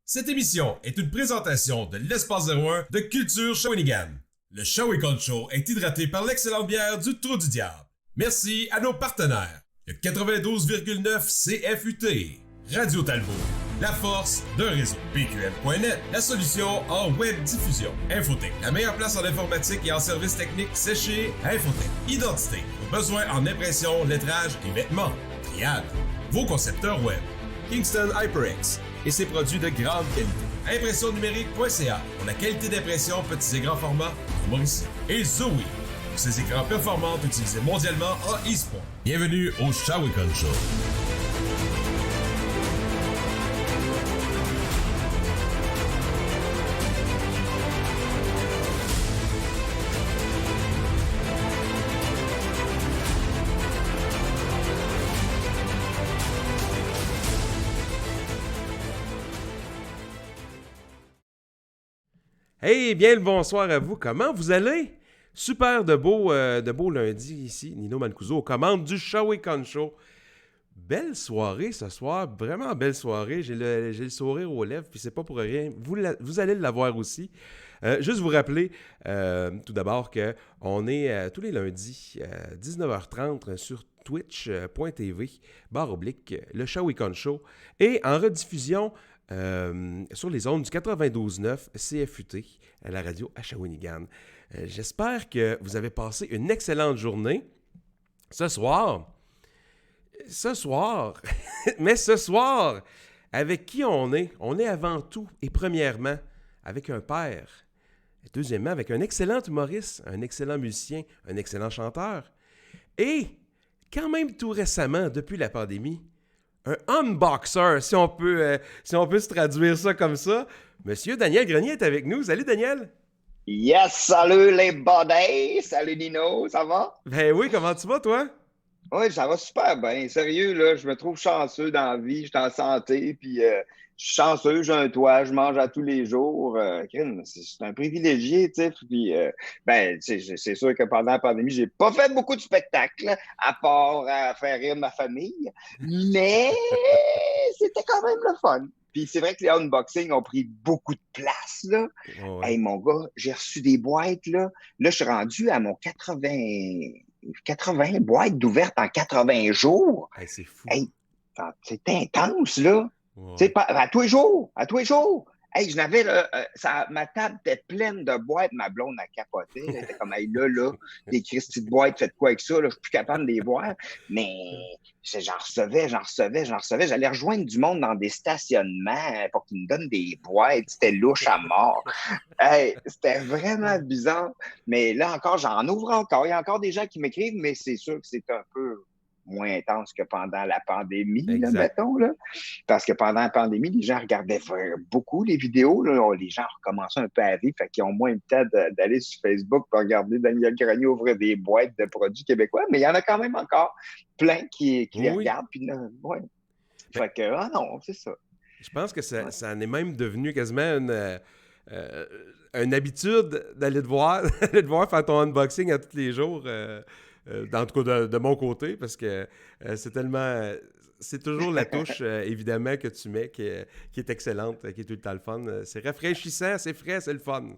Cette émission est une présentation de l'Espace 01 de Culture Shawinigan. Le Shawinigan Show est hydraté par l'excellente bière du Trou du Diable. Merci à nos partenaires. Le 92,9 CFUT, Radio Talbot, la force d'un réseau. PQM.net, la solution en web diffusion. Infotech, la meilleure place en informatique et en services techniques, c'est chez Infotech. Identité, vos besoins en impression, lettrage et vêtements. Triade, vos concepteurs web. Kingston HyperX et ses produits de grande qualité. Impressionnumérique.ca pour la qualité d'impression petits et grands formats pour Mauricie. Et Zoe pour ses écrans performants utilisés mondialement en e-sport. Bienvenue au Shawinigan Show. Hey, bien le bonsoir à vous. Comment vous allez? Super de beau lundi ici. Nino Mancuso aux commandes du Shawinigan Show. Belle soirée ce soir, vraiment belle soirée. J'ai le sourire aux lèvres, puis c'est pas pour rien. Vous allez l'avoir aussi. Juste vous rappeler, tout d'abord, qu'on est tous les lundis, 19h30 sur twitch.tv, / le Shawinigan Show. Et en rediffusion, sur les ondes du 92.9 CFUT, à la radio à Shawinigan. J'espère que vous avez passé une excellente journée. Ce soir, mais ce soir, avec qui on est? On est avant tout et premièrement avec un père. Et deuxièmement, avec un excellent humoriste, un excellent musicien, un excellent chanteur. Et quand même tout récemment, depuis la pandémie, un unboxer, si on peut se traduire ça comme ça. Monsieur Daniel Grenier est avec nous. Salut Daniel! Yes, salut les buddies! Salut Nino, ça va? Ben oui, comment tu vas toi? Oui, ça va super bien. Sérieux, là, je me trouve chanceux dans la vie, je suis en santé, puis je suis chanceux, j'ai un toit, je mange à tous les jours. C'est un privilégié, tu sais. Puis, c'est sûr que pendant la pandémie, j'ai pas fait beaucoup de spectacles, à part faire rire ma famille, mais c'était quand même le fun. Puis c'est vrai que les unboxings ont pris beaucoup de place, là. Oh, ouais. Hey, mon gars, j'ai reçu des boîtes, là. Là, je suis rendu à mon 80 boîtes d'ouvertes en 80 jours. Hey, c'est fou. Hey, c'est intense, là. Ouais. Tu sais, à tous les jours, à tous les jours. Hey, je n'avais, ma table était pleine de boîtes. Ma blonde a capoté. Elle était comme, hey, là, des Christy de boîtes, faites quoi avec ça? Là, je suis plus capable de les voir. Mais j'en recevais. J'allais rejoindre du monde dans des stationnements pour qu'ils me donnent des boîtes. C'était louche à mort. Hey, c'était vraiment bizarre. Mais là encore, j'en ouvre encore. Il y a encore des gens qui m'écrivent, mais c'est sûr que c'est un peu moins intense que pendant la pandémie, là, mettons. Là. Parce que pendant la pandémie, les gens regardaient beaucoup les vidéos. Là. Les gens recommençaient un peu à vivre, fait qu'ils ont moins le temps d'aller sur Facebook pour regarder Daniel Grenier ouvrir des boîtes de produits québécois. Mais il y en a quand même encore plein qui les regardent. Puis, ouais. Fait que, non, c'est ça. Je pense que ça en est même devenu quasiment une habitude d'aller te voir, faire ton unboxing à tous les jours. En tout cas, de mon côté, parce que c'est tellement... c'est toujours la touche, évidemment, que tu mets qui est excellente, qui est tout le temps le fun. C'est rafraîchissant, c'est frais, c'est le fun.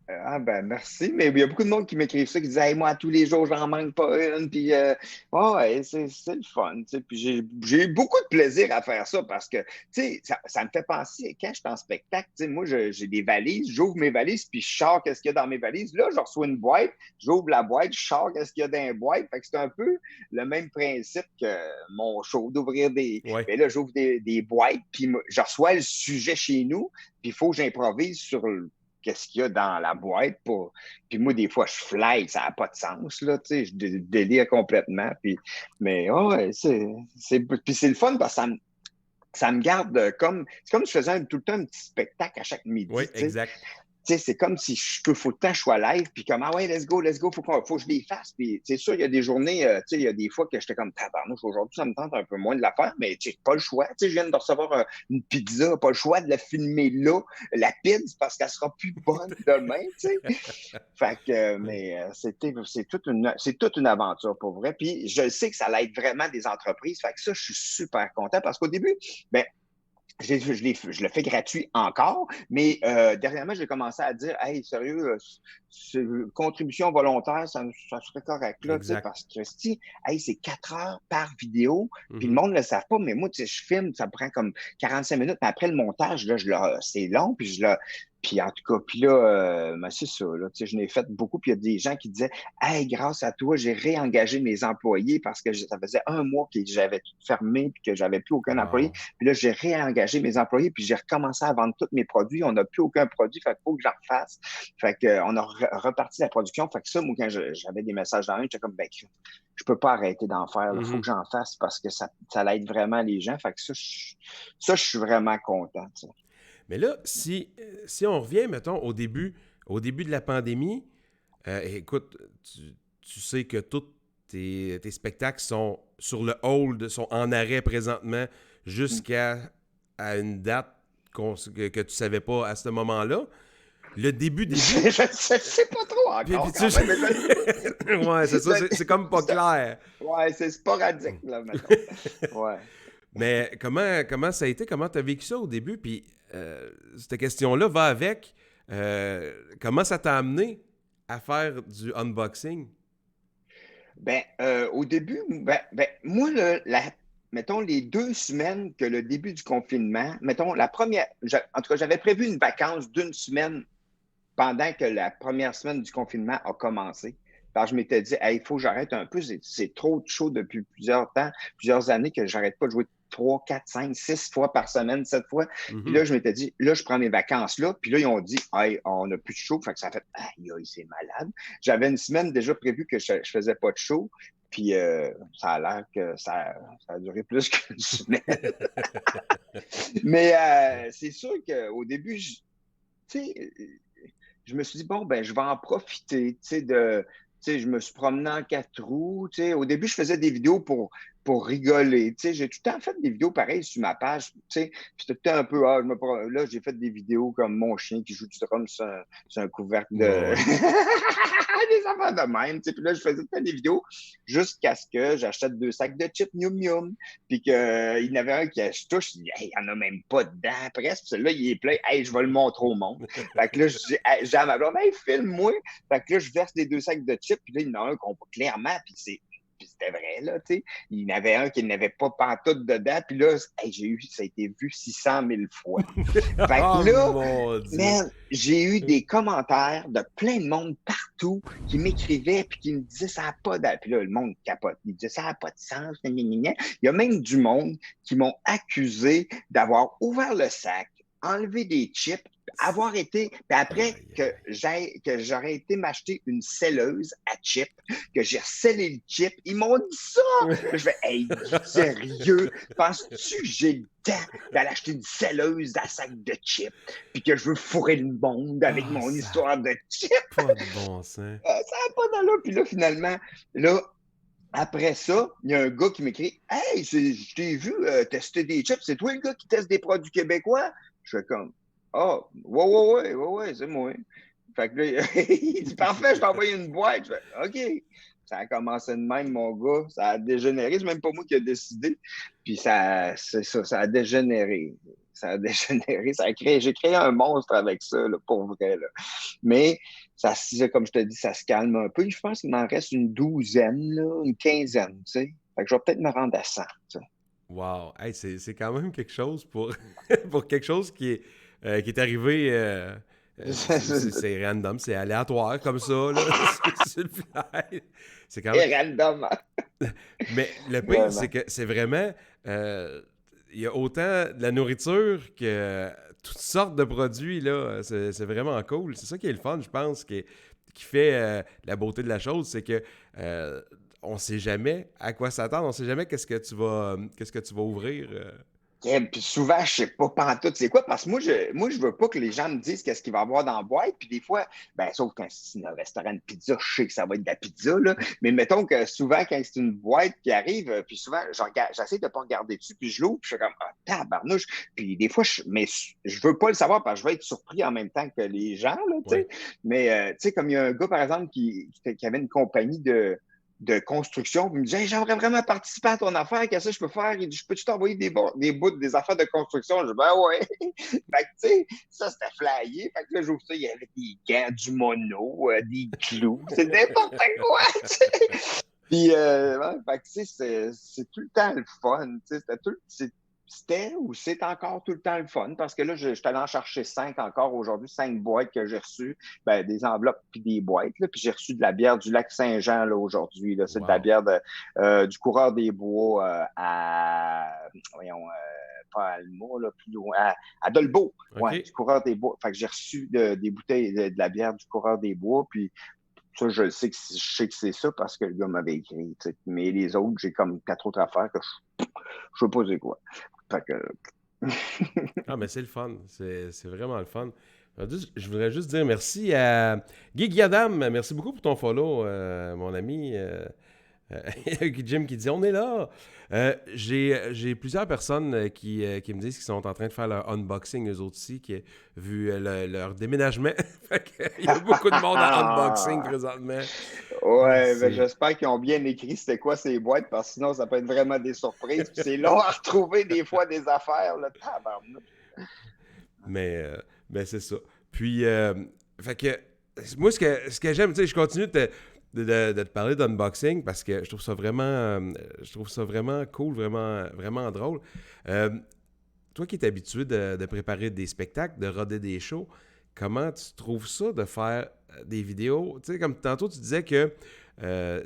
Ah ben merci, mais il y a beaucoup de monde qui m'écrivent ça, qui disent hey, moi, tous les jours, j'en manque pas une, puis ouais, c'est le fun, tu sais, puis j'ai eu beaucoup de plaisir à faire ça parce que, tu sais, ça me fait penser, quand je suis en spectacle, tu sais, moi, j'ai des valises, j'ouvre mes valises, puis je sors qu'est-ce qu'il y a dans mes valises, là, je reçois une boîte, j'ouvre la boîte, je sors qu'est-ce qu'il y a dans la boîte, fait que c'est un peu le même principe que mon show, d'ouvrir des... Ouais. Mais là, j'ouvre des boîtes, puis je reçois le sujet chez nous, puis il faut que j'improvise sur qu'est-ce qu'il y a dans la boîte. Puis moi, des fois, je fly, ça n'a pas de sens, là, tu sais, je délire complètement. Mais ouais, puis c'est le fun parce que ça me garde comme... C'est comme si je faisais tout le temps un petit spectacle à chaque midi. Oui, exact. Tu sais, c'est comme si faut le temps que je sois live, puis comme, ah ouais, let's go, faut que je les fasse. Puis c'est sûr, il y a des journées, tu sais, il y a des fois que j'étais comme, tabarnouche, aujourd'hui, ça me tente un peu moins de la faire, mais tu sais, pas le choix. Tu sais, je viens de recevoir une pizza, pas le choix de la filmer là, la pizza, parce qu'elle sera plus bonne demain, tu sais. Fait que, mais c'est toute une aventure pour vrai. Puis je sais que ça l'aide vraiment des entreprises. Fait que ça, je suis super content parce qu'au début, ben, Je le fais gratuit encore, mais dernièrement, j'ai commencé à dire, hey, sérieux, contribution volontaire, ça serait correct, là, tu sais, Exact. parce que, si, hey, c'est 4 heures par vidéo, puis le Mhm. monde ne le savent pas, mais moi, tu sais, je filme, ça me prend comme 45 minutes, mais après le montage, là, c'est long, puis en tout cas, puis là, ben, c'est ça, là, tu sais, je n'ai fait beaucoup, puis il y a des gens qui disaient, hey, grâce à toi, j'ai réengagé mes employés parce que ça faisait un mois que j'avais tout fermé, puis que j'avais plus aucun employé. Wow. Puis là, j'ai réengagé mes employés, puis j'ai recommencé à vendre tous mes produits. On n'a plus aucun produit, fait qu'il faut que j'en refasse. Fait que, on a reparti la production. Fait que ça, moi, quand j'avais des messages dans un, j'étais comme, ben, je peux pas arrêter d'en faire. Il faut Mhm. que j'en fasse parce que ça aide vraiment les gens. Fait que ça, je suis vraiment content. Tu sais. Mais là, si on revient, mettons, au début de la pandémie, écoute, tu sais que tous tes spectacles sont sur le hold, sont en arrêt présentement jusqu'à une date que tu savais pas à ce moment-là. Le début. Je ne sais pas trop encore Puis quand même, mais ouais, c'est ça, c'est comme pas clair. ouais, c'est sporadique, là, maintenant. Ouais. Mais comment ça a été? Comment tu as vécu ça au début? Puis cette question-là va avec comment ça t'a amené à faire du unboxing? Ben, au début, moi, mettons, les 2 semaines que le début du confinement, mettons, en tout cas, j'avais prévu une vacance d'une semaine pendant que la première semaine du confinement a commencé. Alors, je m'étais dit, hey, il faut que j'arrête un peu. C'est trop chaud depuis plusieurs années que j'arrête pas de jouer 3, 4, 5, 6 fois par semaine, 7 fois. Puis Mhm. là, je m'étais dit, là, je prends mes vacances là. Puis là, ils ont dit, hey, on n'a plus de show. Fait que ça a fait, aïe, aïe, c'est malade. J'avais une semaine déjà prévue que je faisais pas de show. Puis ça a l'air que ça a duré plus qu'une semaine. Mais c'est sûr qu'au début, tu sais, je me suis dit, bon, ben, je vais en profiter, je me suis promené en 4 roues, au début, je faisais des vidéos pour rigoler, j'ai tout le temps fait des vidéos pareilles sur ma page, puis c'était tout le temps un peu, là, j'ai fait des vidéos comme mon chien qui joue du drum sur un couvercle Ouais, de... ouais. des affaires de même, puis là, je faisais tout le temps des vidéos jusqu'à ce que j'achète 2 sacs de chips Mium Mium, puis qu'il y en avait un qui je touche, je dis, hey, il n'y en a même pas dedans, presque, celui-là, il est plein, hey, je vais le montrer au monde. Fait que là, j'ai à ma blonde, hey, filme-moi. Fait que là, je verse les 2 sacs de chips, puis là, il y en a un qu'on voit clairement, puis c'était vrai, là, tu sais. Il y en avait un qui n'avait pas pantoute dedans, puis là, hey, ça a été vu 600 000 fois. Fait Oh que là, mon Dieu! man, j'ai eu des commentaires de plein de monde partout qui m'écrivaient puis qui me disaient ça n'a pas d'allure. Puis là, le monde capote. Il disait ça n'a pas de sens. Gna, gna, gna. Il y a même du monde qui m'ont accusé d'avoir ouvert le sac, enlevé des chips, avoir été, puis après que j'aurais été m'acheter une selleuse à chips, que j'ai scellé le chip, ils m'ont dit ça! Je fais, hey, sérieux, penses-tu que j'ai le temps d'aller acheter une selleuse à sac de chips, puis que je veux fourrer le monde avec mon histoire de chips? Pas de bon sens. Ça n'a pas d'allure. Puis là, finalement, là, après ça, il y a un gars qui m'écrit, hey, je t'ai vu tester des chips, c'est toi le gars qui teste des produits québécois? Je fais comme, oh, ouais, c'est moi. Fait que là, il dit, parfait, je t'ai envoyé une boîte. Je fais, OK. Ça a commencé de même, mon gars. Ça a dégénéré. C'est même pas moi qui ai décidé. Puis c'est ça, ça a dégénéré. Ça a dégénéré. J'ai créé un monstre avec ça, là, pour vrai. Là. Mais, comme je te dis, ça se calme un peu. Je pense qu'il m'en reste une douzaine, là, une quinzaine, tu sais. Fait que je vais peut-être me rendre à 100, tu sais. Wow! Hey, c'est quand même quelque chose pour, pour quelque chose qui est arrivé. C'est random, c'est aléatoire comme ça, là. C'est le fly. C'est quand même. Et random. Mais le pire, Vraiment. c'est que c'est vraiment. Il y a autant de la nourriture que toutes sortes de produits, là. C'est vraiment cool. C'est ça qui est le fun, je pense, qui fait la beauté de la chose, c'est que on sait jamais à quoi s'attendre, on sait jamais qu'est-ce que tu vas ouvrir. Et puis souvent, je sais pas pantoute c'est quoi, parce que moi, je veux pas que les gens me disent qu'est-ce qu'il va y avoir dans la boîte. Puis des fois, ben, sauf quand c'est un restaurant de pizza, je sais que ça va être de la pizza, là. Mais mettons que souvent, quand c'est une boîte qui arrive, puis souvent, j'essaie de pas regarder dessus, puis je l'ouvre, puis je suis comme, ah, tabarnouche. Puis des fois, mais je veux pas le savoir parce que je vais être surpris en même temps que les gens, là, tu sais. Ouais. Mais, tu sais, comme il y a un gars, par exemple, qui avait une compagnie de construction. Puis il me dit, hey, j'aimerais vraiment participer à ton affaire. Qu'est-ce que je peux faire? Il dit, je peux-tu t'envoyer des bouts, des affaires de construction? Je dis, ben ouais. Fait que, tu sais, ça, c'était flyé. Fait que là, j'ouvre ça, il y avait des gants, du mono, des clous. C'est n'importe quoi, tu sais. Puis, ouais, fait que, tu sais, c'est tout le temps le fun. Tu sais, c'était ou c'est encore tout le temps le fun parce que là, je suis allé en chercher 5 encore aujourd'hui, 5 boîtes que j'ai reçues, des enveloppes puis des boîtes. Là, puis j'ai reçu de la bière du lac Saint-Jean là, aujourd'hui. Là. C'est de la bière du Coureur des Bois voyons, pas à Alma, là, plus loin, à Dolbeau, ouais, du Coureur des Bois. Fait que j'ai reçu des bouteilles de la bière du Coureur des Bois, puis ça, je sais que c'est ça parce que le gars m'avait écrit. T'sais. Mais les autres, j'ai comme 4 autres affaires que je sais pas c'est quoi. Fait que... Ah, mais c'est le fun. C'est vraiment le fun. Je voudrais juste dire merci à Guy Guadam. Merci beaucoup pour ton follow, mon ami. Jim qui dit on est là. J'ai plusieurs personnes qui me disent qu'ils sont en train de faire leur unboxing eux autres aussi, qui vu leur déménagement. Il y a beaucoup de monde en unboxing présentement. Ouais, ben j'espère qu'ils ont bien écrit c'était quoi ces boîtes, parce que sinon ça peut être vraiment des surprises. C'est long à retrouver des fois des affaires, là. Mais c'est ça. Puis, fait que moi, ce que j'aime, tu sais, je continue de te parler d'unboxing parce que je trouve ça vraiment cool, vraiment drôle. Toi qui es habitué de préparer des spectacles, de roder des shows, comment tu trouves ça de faire des vidéos? Tu sais, comme tantôt, tu disais que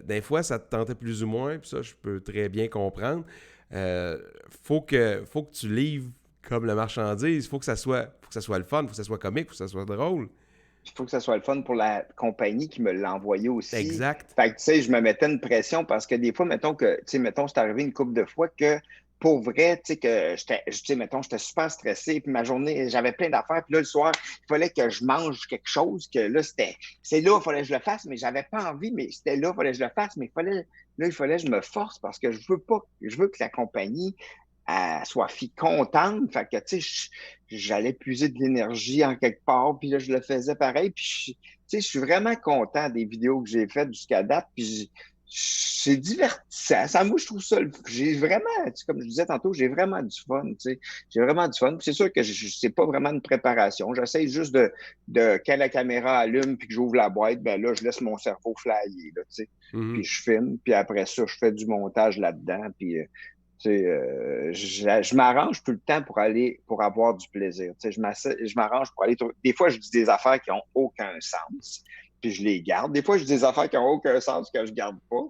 des fois, ça te tentait plus ou moins, puis ça, je peux très bien comprendre. Faut que tu livres comme la marchandise. Faut que ça soit le fun, faut que ça soit comique, faut que ça soit drôle. Il faut que ça soit le fun pour la compagnie qui me l'a envoyé aussi. Exact. Fait que, tu sais, je me mettais une pression parce que des fois, mettons, c'est arrivé une couple de fois que, pour vrai, tu sais, que j'étais super stressé, puis ma journée, j'avais plein d'affaires, puis là, le soir, il fallait que je mange quelque chose, que là, il fallait que je le fasse, mais j'avais pas envie, mais c'était là, il fallait que je le fasse, mais il fallait que je me force parce que je veux que la compagnie soit contente. Fait que, tu sais, j'allais puiser de l'énergie en quelque part, puis là, je le faisais pareil. Puis, tu sais, je suis vraiment content des vidéos que j'ai faites jusqu'à date. Puis, c'est divertissant. Ça, moi, je trouve ça. J'ai vraiment, comme je disais tantôt, j'ai vraiment du fun. Tu sais. J'ai vraiment du fun. Puis c'est sûr que c'est pas vraiment une préparation. J'essaie juste quand la caméra allume puis que j'ouvre la boîte, ben là, je laisse mon cerveau flyer. Là, tu sais. Puis je filme. Puis après ça, je fais du montage là-dedans. Puis. Je m'arrange tout le temps pour avoir du plaisir. Je m'arrange pour aller. Des fois, je dis des affaires qui n'ont aucun sens, puis je les garde. Des fois, je dis des affaires qui n'ont aucun sens que je garde pas.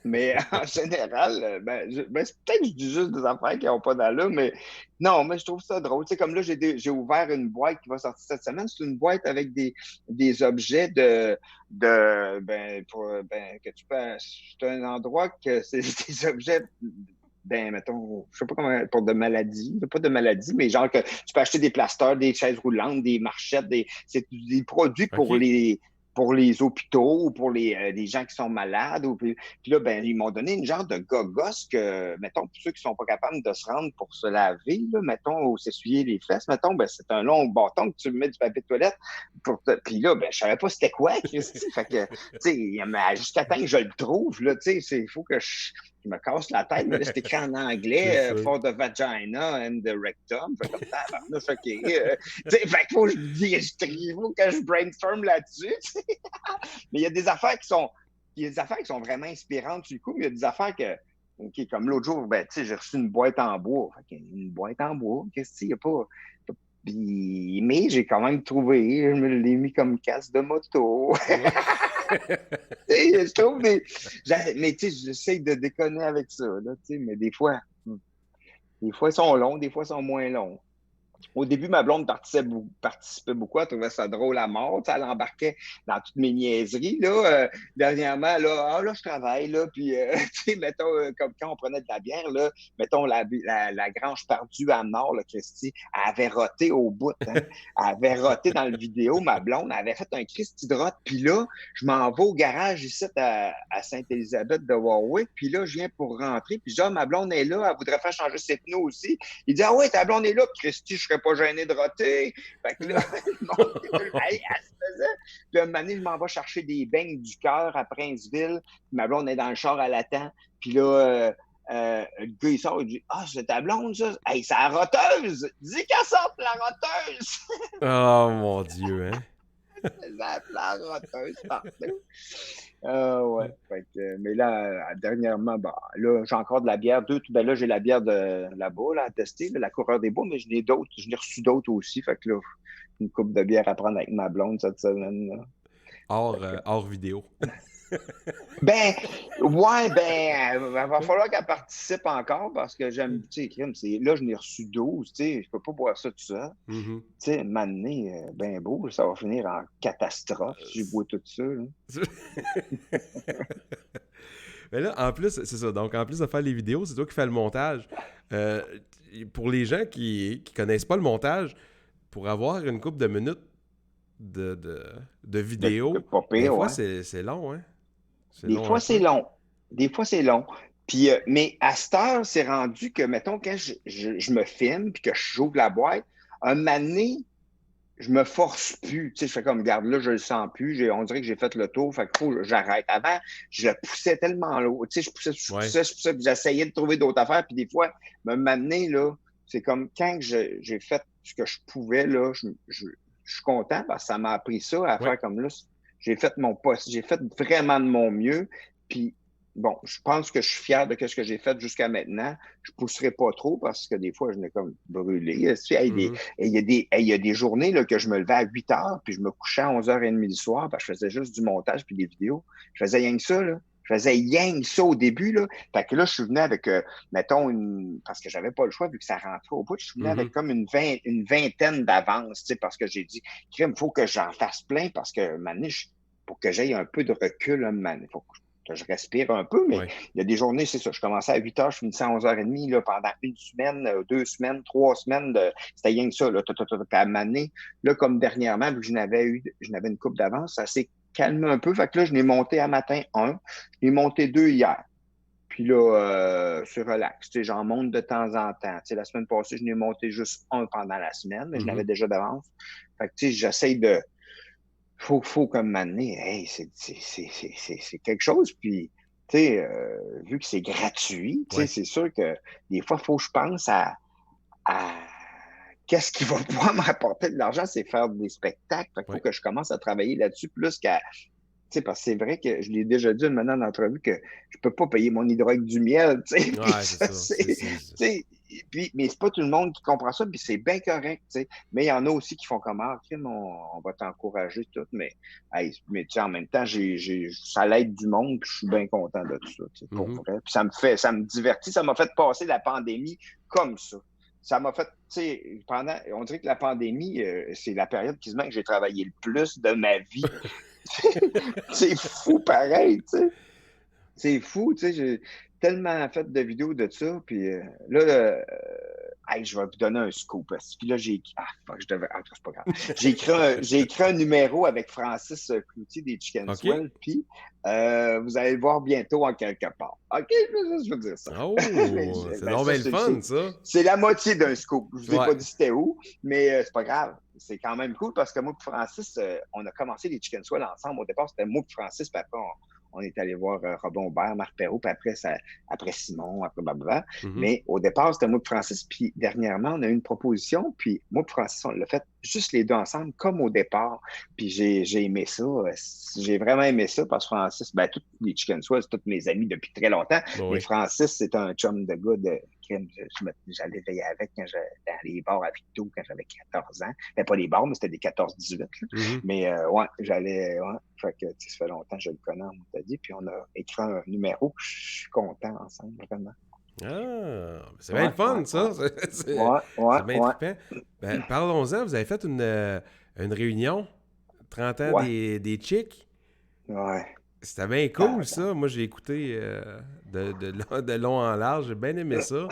Mais en général, c'est peut-être que je dis juste des affaires qui n'ont pas d'allure, mais non, mais je trouve ça drôle. Comme là, j'ai ouvert une boîte qui va sortir cette semaine. C'est une boîte avec des objets que tu peux. C'est un endroit que c'est des objets. Mettons, je sais pas comment, pour de maladies, pas de maladies, mais genre que tu peux acheter des plasters, des chaises roulantes, des marchettes, c'est des produits pour les hôpitaux ou pour les gens qui sont malades. Puis là, ils m'ont donné une genre de gogos que, mettons, pour ceux qui sont pas capables de se rendre pour se laver, là, mettons, ou s'essuyer les fesses, mettons, c'est un long bâton que tu mets du papier de toilette. Puis là, je savais pas c'était quoi, Christy. Fait que, tu sais, jusqu'à temps que je le trouve, là, tu sais, il faut que je me casse la tête, mais là, c'est écrit en anglais, for the vagina and the rectum. Fait comme ça, OK. Fait qu'il faut que je brainstorm là-dessus. Mais il y a des affaires qui sont vraiment inspirantes du coup, mais il y a des affaires que, OK, comme l'autre jour, j'ai reçu une boîte en bois. Une boîte en bois, qu'est-ce qu'il y a pas? Mais j'ai quand même trouvé, je me l'ai mis comme casse de moto. Je trouve mais tu sais, j'essaie de déconner avec ça, là, mais des fois, ils sont longs, des fois, ils sont moins longs. Au début, ma blonde participait beaucoup, elle trouvait ça drôle à mort. Elle embarquait dans toutes mes niaiseries. Là, dernièrement, là, je travaille, là, puis, mettons, comme quand on prenait de la bière, là, mettons, la grange perdue à Nord, là, Christy, elle avait roté au bout. Hein. Elle avait roté dans la vidéo, ma blonde, elle avait fait un Christy de rote. Puis là, je m'en vais au garage ici à Sainte-Élisabeth de Warwick. Puis là, je viens pour rentrer. Puis ma blonde est là, elle voudrait faire changer ses pneus aussi. Il dit, ah ouais, ta blonde est là, Christy, je serais pas gêné de roter. Fait que là, le monde, hey, elle se faisait. Puis un moment donné, je m'en vais chercher des beignes du cœur à Princeville. Ma blonde est dans le char à l'attend. Puis là, le gars, il sort, il dit « Ah, c'est ta blonde, ça? Hey, c'est la roteuse! Dis qu'elle sorte, la roteuse! » Oh, mon Dieu, hein? La roteuse partout. Ouais. Fait que, mais là, dernièrement, bah, là, j'ai encore de la bière. Ben là, j'ai la bière de là-bas, là, à tester, là, la Coureur des Bois, mais j'en ai d'autres. J'en ai reçu d'autres aussi. Fait que là, une coupe de bière à prendre avec ma blonde cette semaine. Là. Hors vidéo. Ben, ouais, il va falloir qu'elle participe encore parce que j'aime, tu sais, là, je n'ai reçu 12, tu sais, je peux pas boire ça tout ça. Mm-hmm. Tu sais, m'amener, ben beau, ça va finir en catastrophe si je bois tout ça. Mais là, en plus, c'est ça. Donc, en plus de faire les vidéos, c'est toi qui fais le montage. Pour les gens qui connaissent pas le montage, pour avoir une couple de minutes de vidéo, des fois, c'est long, hein? Des fois, c'est long. Des fois, c'est long. Puis, mais à cette heure, c'est rendu que, mettons, quand je me filme puis que j'ouvre la boîte, un moment donné, je me force plus. Tu sais, je fais comme, regarde, là, je le sens plus. On dirait que j'ai fait le tour. Fait qu'il faut que j'arrête. Avant, je le poussais tellement lourd. Tu sais, je poussais, puis j'essayais de trouver d'autres affaires. Puis des fois, me m'amener, là, c'est comme quand j'ai fait ce que je pouvais, là, je suis content parce que ça m'a appris ça à faire comme là. J'ai fait mon poste. J'ai fait vraiment de mon mieux. Puis, bon, je pense que je suis fier de ce que j'ai fait jusqu'à maintenant. Je ne pousserai pas trop parce que des fois, je n'ai comme brûlé. Il y a des journées là, que je me levais à 8 heures puis je me couchais à 11h30 du soir parce que je faisais juste du montage puis des vidéos. Je faisais rien que ça, là. Je faisais rien que ça au début, là. Fait que là, je suis venu avec, mettons, parce que j'avais pas le choix vu que ça rentrait au bout, je suis venu avec comme une vingtaine d'avance, tu sais, parce que j'ai dit, il faut que j'en fasse plein parce que, maintenant, pour que j'aie un peu de recul, il faut que je respire un peu, mais il y a des journées, c'est ça, je commençais à 8 heures, je finissais à 11h30, là, pendant une semaine, 2 semaines, 3 semaines, c'était rien que ça, là, puis à un moment donné, là, comme dernièrement, vu que je n'avais une coupe d'avance, ça s'est calmé un peu, fait que là, je l'ai monté à matin 1, je l'ai monté 2 hier. Puis là, c'est relax. Tu sais, j'en monte de temps en temps. Tu sais, la semaine passée, je n'ai monté juste 1 pendant la semaine, mais je l'avais déjà d'avance. Fait que, tu sais, j'essaye de... Faut comme m'amener, hey, c'est quelque chose. Puis, tu sais, vu que c'est gratuit, tu sais, c'est sûr que des fois, il faut que je pense à qu'est-ce qui va pouvoir me rapporter de l'argent, c'est faire des spectacles. Fait qu'il faut que je commence à travailler là-dessus plus qu'à... Tu sais, parce que c'est vrai que je l'ai déjà dit une manière d'entrevue que je peux pas payer mon hydrogue du miel, tu sais. Mais c'est pas tout le monde qui comprend ça, puis c'est bien correct, tu sais. Mais il y en a aussi qui font comme on va t'encourager tout, mais tu sais, en même temps, ça l'aide du monde, puis je suis bien content de tout ça, tu sais, pour vrai. Puis ça me divertit, ça m'a fait passer la pandémie comme ça. Ça m'a fait, tu sais, on dirait que la pandémie, c'est la période quasiment que j'ai travaillé le plus de ma vie. C'est fou pareil, tu sais. C'est fou, tu sais. J'ai tellement fait de vidéos de ça. Puis là, je vais vous donner un scoop. Puis là, c'est pas grave. J'ai écrit un numéro avec Francis Cloutier des Chicken Swell. Puis vous allez le voir bientôt en quelque part. OK, je veux dire ça. Oh, c'est donc bien le fun, ça. C'est la moitié d'un scoop. Je vous ai pas dit c'était où, mais c'est pas grave. C'est quand même cool parce que moi et Francis, on a commencé les Chicken Swell ensemble. Au départ, c'était moi et Francis, puis après, on est allé voir Robin Aubert, Marc Perrault, puis après Simon, après blablabla. Mais au départ, c'était moi et Francis, puis dernièrement, on a eu une proposition, puis moi et Francis, on l'a fait juste les deux ensemble, comme au départ. Puis j'ai aimé ça. J'ai vraiment aimé ça parce que Francis, tous les Chicken Swell, c'est tous mes amis depuis très longtemps. Mais Francis, c'est un chum de gars de crime. J'allais veiller avec quand j'allais dans les bars à Victo quand j'avais 14 ans. Mais pas les bars, mais c'était des 14-18. Mais j'allais... Fait que ça fait longtemps que je le connais, on t'a dit. Puis on a écrit un numéro. Je suis content ensemble, vraiment. Ah, c'est bien le fun, ça. C'est bien trippant. Parlons-en, vous avez fait une réunion, 30 ans des Chicks. Ouais. C'était bien cool, ça. Moi, j'ai écouté de long en large. J'ai bien aimé ça.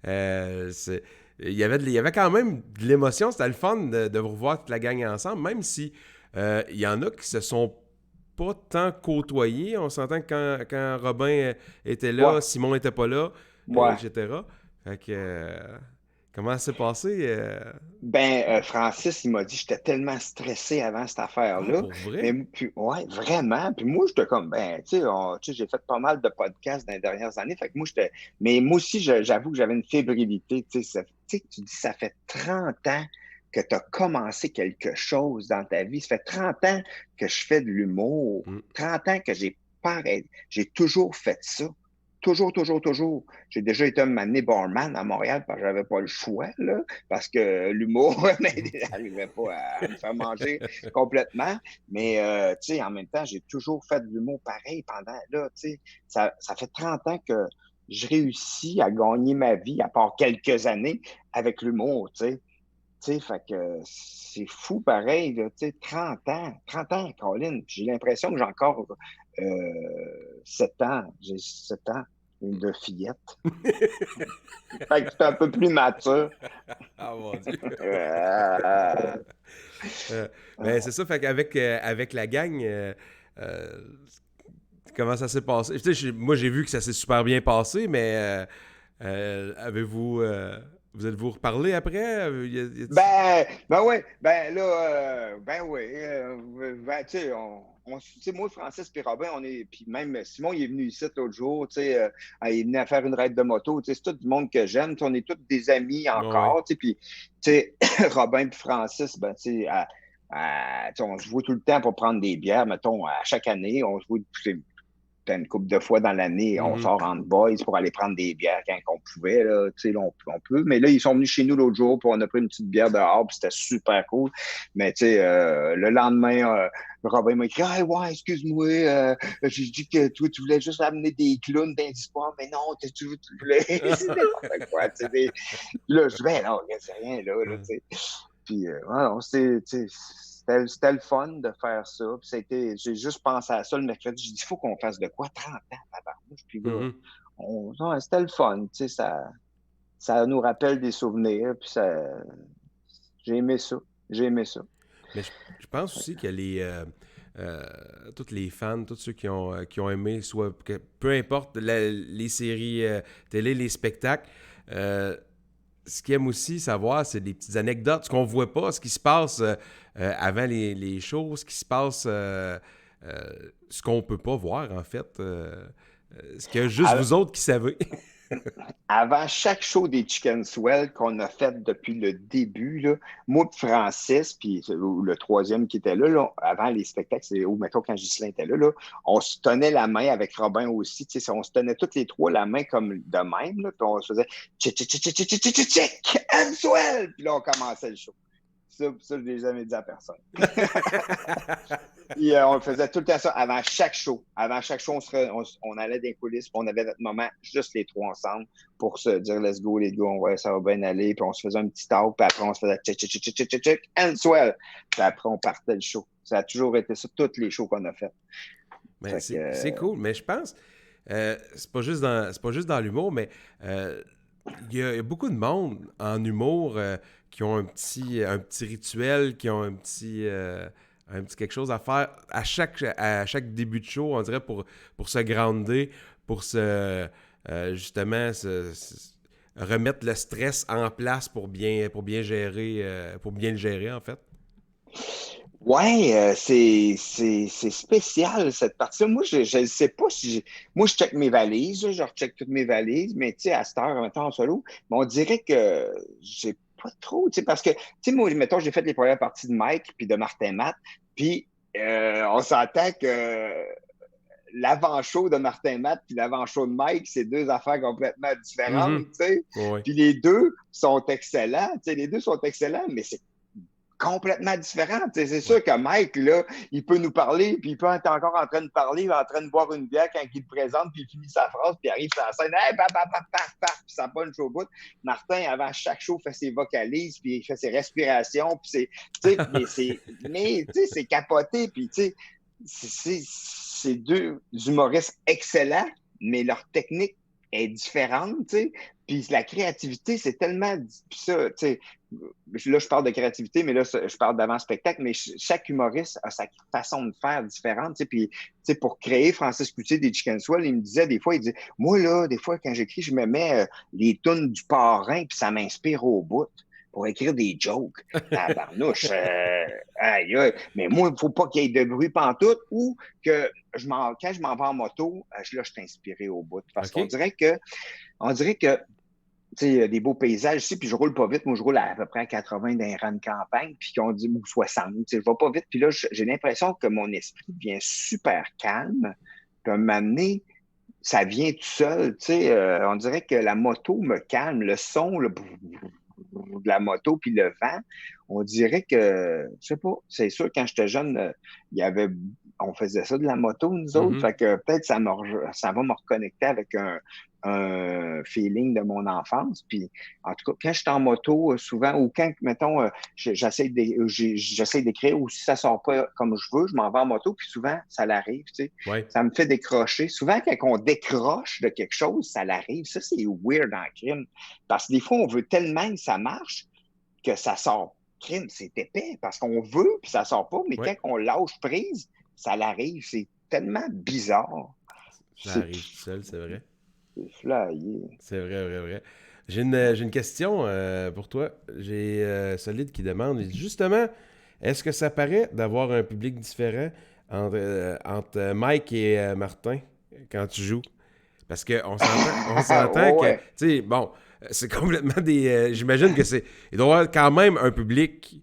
Il y avait quand même de l'émotion. C'était le fun de vous revoir toute la gang ensemble, même si il y en a qui se sont pas tant côtoyés. On s'entend que quand Robin était là, Simon était pas là, etc. Fait que Comment ça s'est passé? Francis, il m'a dit, j'étais tellement stressé avant cette Ah, affaire-là. pour vrai? Mais, puis, ouais, vraiment. Puis moi, j'étais comme, tu sais, j'ai fait pas mal de podcasts dans les dernières années. Fait que moi, mais moi aussi, j'avoue que j'avais une fébrilité. Tu sais, tu dis, ça fait 30 ans que tu as commencé quelque chose dans ta vie. Ça fait 30 ans que je fais de l'humour. 30 ans que j'ai toujours fait ça. Toujours, toujours, toujours. J'ai déjà été un moment donné barman à Montréal parce que j'avais pas le choix, là, parce que l'humour n'arrivait pas à me faire manger complètement. Mais, tu sais, en même temps, j'ai toujours fait de l'humour pareil pendant, là, tu sais, ça fait 30 ans que je réussis à gagner ma vie, à part quelques années, avec l'humour, tu sais. Tu sais, fait que c'est fou pareil, là, tu sais, 30 ans, Colin. J'ai l'impression que j'ai encore 7 ans. J'ai 7 ans, une de fillette. Fait que c'est un peu plus mature. Ah mon Dieu! Euh, Ben, c'est ça, fait qu'avec avec la gang, euh, comment ça s'est passé? Tu sais, moi, j'ai vu que ça s'est super bien passé, mais avez-vous... vous êtes-vous reparlé après? ouais, tu sais, tu sais, moi, Francis puis Robin, puis même Simon, il est venu ici l'autre jour, tu sais, il est venu à faire une raid de moto, tu sais, c'est tout du monde que j'aime, tu sais, on est tous des amis Ouais. encore, tu sais, puis, tu sais, Robin puis Francis, tu sais, tu sais, on se voit tout le temps pour prendre des bières, mettons, à chaque année, on se voit une couple de fois dans l'année, on sort entre boys pour aller prendre des bières quand on pouvait, là, tu sais, là, on peut. Mais là, ils sont venus chez nous l'autre jour, puis on a pris une petite bière dehors, puis c'était super cool. Mais, tu sais, le lendemain, Robin m'a écrit, ah, ouais, excuse-moi, j'ai dit que toi, tu voulais juste amener des clowns d'Indisport, mais non, tu voulais, c'est n'importe quoi, tu sais. Là, je dis, ben non, c'est rien, là, tu sais. Puis, c'était le fun de faire ça. Puis j'ai juste pensé à ça le mercredi. J'ai dit, il faut qu'on fasse de quoi? 30 ans, tabarnouche. Puis là, ouais, c'était le fun. Tu sais, ça nous rappelle des souvenirs. Puis j'ai aimé ça. J'ai aimé ça. Mais je pense aussi que tous les fans, tous ceux qui ont aimé, soit peu importe les séries télé, les spectacles, ce qu'ils aiment aussi savoir, c'est des petites anecdotes, ce qu'on voit pas, ce qui se passe avant les shows, ce qui se passe, ce qu'on peut pas voir en fait, ce qu'il y a juste vous autres qui savez. Avant chaque show des Chicken Swell qu'on a fait depuis le début, là, moi et Francis, puis le troisième qui était là, avant les spectacles, ou mettons quand Ghislain était là, on se tenait la main avec Robin aussi. On se tenait toutes les trois la main comme de même, là, puis on se faisait Chicken Swell! Puis là, on commençait le show. Ça, je ne l'ai jamais dit à personne. Puis, on le faisait tout le temps ça avant chaque show. Avant chaque show, on allait dans les coulisses, puis on avait notre moment juste les trois ensemble pour se dire let's go, les gars, ça va bien aller. Puis on se faisait un petit talk, puis après on se faisait check, and swell. Puis après on partait le show. Ça a toujours été ça, tous les shows qu'on a fait. Ben, c'est cool, mais je pense, c'est pas juste dans l'humour, mais il y a beaucoup de monde en humour qui ont un petit rituel, qui ont un petit quelque chose à faire à chaque début de show, on dirait, pour se grounder, pour justement remettre le stress en place pour bien gérer, pour bien le gérer, en fait. Ouais, c'est spécial cette partie-là. Moi, je ne sais pas si moi, je check mes valises, là, je recheck toutes mes valises, mais tu sais, à cette heure, maintenant en solo, mais on dirait que j'ai pas trop, tu sais, parce que, tu sais, moi, mettons, j'ai fait les premières parties de Mike puis de Martin Matt, puis on s'entend que l'avant-show de Martin Matt puis l'avant-show de Mike, c'est deux affaires complètement différentes, tu sais. Ouais. Puis les deux sont excellents, tu sais, les deux sont excellents, mais c'est complètement différent. C'est sûr que Mike, là, il peut nous parler, puis il peut être encore en train de parler, en train de boire une bière quand il te présente, puis il finit sa phrase, puis il arrive sur la scène, hey, puis ça punch au bout. Martin, avant chaque show, fait ses vocalises, puis il fait ses respirations, puis c'est capoté, puis tu sais, c'est deux humoristes excellents, mais leur technique est différente, tu sais. Puis la créativité, c'est tellement... Puis ça, tu sais, là, je parle de créativité, mais là, je parle d'avant-spectacle, mais chaque humoriste a sa façon de faire différente, tu sais. Puis, tu sais, pour créer Francis Cloutier des Chicken Swell, il me disait des fois, il dit, moi, là, des fois, quand j'écris, je me mets les tunes du parrain, puis ça m'inspire au bout pour écrire des jokes. Tabarnouche, aïe, aïe. Mais moi, il ne faut pas qu'il y ait de bruit pantoute ou que quand je m'en vais en moto, là, je suis inspiré au bout. Parce qu'on dirait que tu sais, des beaux paysages ici, puis je roule pas vite. Moi, je roule à peu près à 80 dans les rangs de campagne, puis qu'on dit ou 60. Tu sais, je vais pas vite. Puis là, j'ai l'impression que mon esprit devient super calme. Puis à un moment donné, ça vient tout seul. Tu sais, on dirait que la moto me calme. Le son de la moto, puis le vent, on dirait que, je sais pas, c'est sûr, quand j'étais jeune, on faisait ça de la moto, nous autres. Fait que peut-être ça va me reconnecter avec un feeling de mon enfance. Puis, en tout cas, quand je suis en moto, souvent, ou quand, mettons, j'essaie d'écrire, ou si ça sort pas comme je veux, je m'en vais en moto, puis souvent, ça l'arrive, tu sais. Ouais. Ça me fait décrocher. Souvent, quand on décroche de quelque chose, ça l'arrive. Ça, c'est weird en crime. Parce que des fois, on veut tellement que ça marche que ça sort. Crime, c'est épais, parce qu'on veut, puis ça sort pas, mais quand on lâche prise, ça l'arrive. C'est tellement bizarre. Ça arrive tout seul, c'est vrai. C'est flyé. C'est vrai. J'ai une question pour toi. J'ai Solide qui demande, il dit, justement, est-ce que ça paraît d'avoir un public différent entre Mike et Martin quand tu joues? Parce qu'on s'entend que, tu sais, bon, c'est complètement des... j'imagine que il doit y avoir quand même un public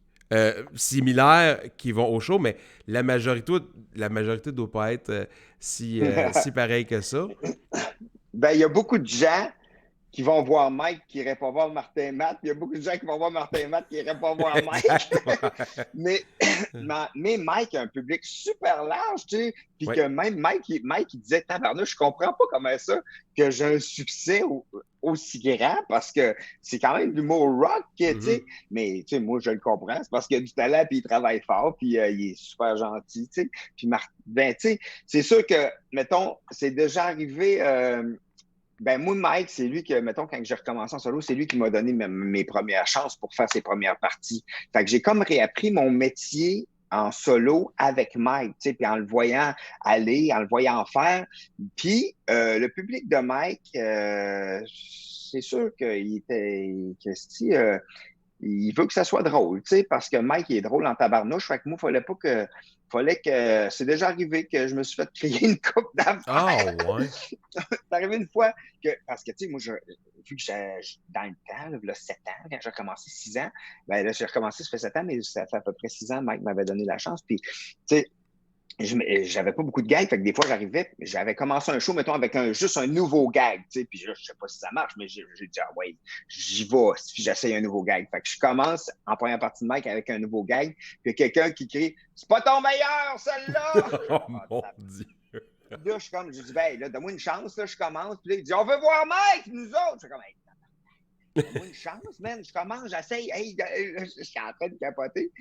similaire qui vont au show, mais la majorité ne doit pas être si pareil que ça. Ben, il y a beaucoup de gens qui vont voir Mike qui n'iraient pas voir Martin et Matt. Il y a beaucoup de gens qui vont voir Martin et Matt qui n'iraient pas voir Mike. mais Mike a un public super large, tu sais. Puis que même Mike, il disait, tabarnouche, je comprends pas comment ça que j'ai un succès aussi grand parce que c'est quand même de l'humour rock, tu sais. Mais, tu sais, moi, je le comprends. C'est parce qu'il a du talent puis il travaille fort puis il est super gentil, tu sais. Puis, ben, tu sais, c'est sûr que, mettons, c'est déjà arrivé... ben, moi, Mike, c'est lui que, mettons, quand j'ai recommencé en solo, c'est lui qui m'a donné mes premières chances pour faire ses premières parties. Fait que j'ai comme réappris mon métier en solo avec Mike, tu sais, puis en le voyant aller, en le voyant faire. Puis, le public de Mike, c'est sûr qu'il était, il veut que ça soit drôle, tu sais, parce que Mike il est drôle en tabarnouche. Fait que moi, fallait que c'est déjà arrivé que je me suis fait créer une coupe d'affaires. Ah, ouais. C'est arrivé une fois que, parce que, tu sais, moi, vu que dans le temps, là, 7 ans, quand j'ai recommencé 6 ans, ben là, j'ai recommencé, ça fait 7 ans, mais ça fait à peu près 6 ans, Mike m'avait donné la chance. Puis, tu sais, j'avais pas beaucoup de gags, fait que des fois, j'avais commencé un show, mettons, avec juste un nouveau gag, tu sais, puis je sais pas si ça marche, mais j'ai dit, ah ouais, j'y vais, si j'essaye un nouveau gag. Fait que je commence en première partie de Mike avec un nouveau gag, puis quelqu'un qui crie, c'est pas ton meilleur, celle-là! Oh mon Dieu! Là, je dis, ben, là, donne-moi une chance, là, je commence, puis là, il dit, on veut voir Mike, nous autres! Je suis comme, hey, donne-moi une chance, man, je commence, j'essaye, hey, je suis en train de capoter.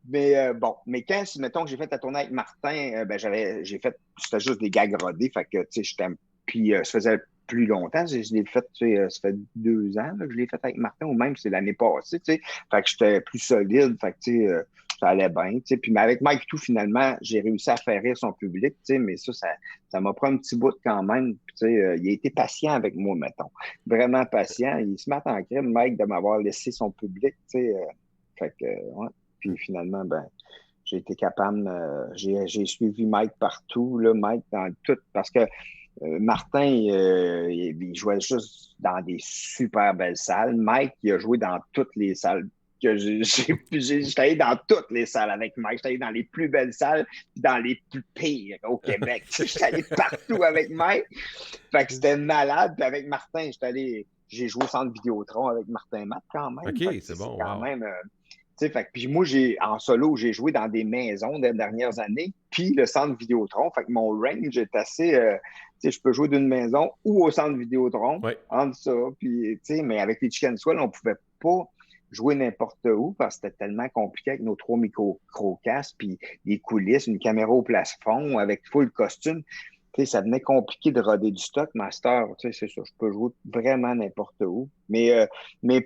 Mais bon, mais quand, mettons que j'ai fait la tournée avec Martin, ben c'était juste des gags rodés, fait que, tu sais, puis ça faisait plus longtemps, je l'ai fait, tu sais, ça fait 2 ans là, que je l'ai fait avec Martin, ou même c'est l'année passée, tu sais, fait que j'étais plus solide, fait que, tu sais, ça allait bien, tu sais, puis mais avec Mike tout, finalement, j'ai réussi à faire rire son public, tu sais, mais ça m'a pris un petit bout quand même, tu sais, il a été patient avec moi, mettons, vraiment patient, il se met en crime, Mike, de m'avoir laissé son public, tu sais, fait que, ouais. Puis finalement, ben, j'ai été capable, j'ai suivi Mike partout, là, Mike dans tout, parce que Martin, il jouait juste dans des super belles salles. Mike, il a joué dans toutes les salles que j'étais allé dans toutes les salles avec Mike. J'étais allé dans les plus belles salles, puis dans les plus pires au Québec. J'étais allé partout avec Mike. Fait que c'était malade. Puis avec Martin, j'ai joué au Centre Vidéotron avec Martin Matt quand même. OK, c'est bon. Quand même... puis moi, en solo, j'ai joué dans des maisons des dernières années, puis le Centre Vidéotron. Fait que mon range est assez... je peux jouer d'une maison ou au Centre Vidéotron, entre ça. Puis, mais avec les Chicken Swell, on pouvait pas jouer n'importe où parce que c'était tellement compliqué avec nos 3 micro-casques, puis des coulisses, une caméra au plafond avec full costume. ça devenait compliqué de roder du stock. Master, c'est ça, je peux jouer vraiment n'importe où. Mais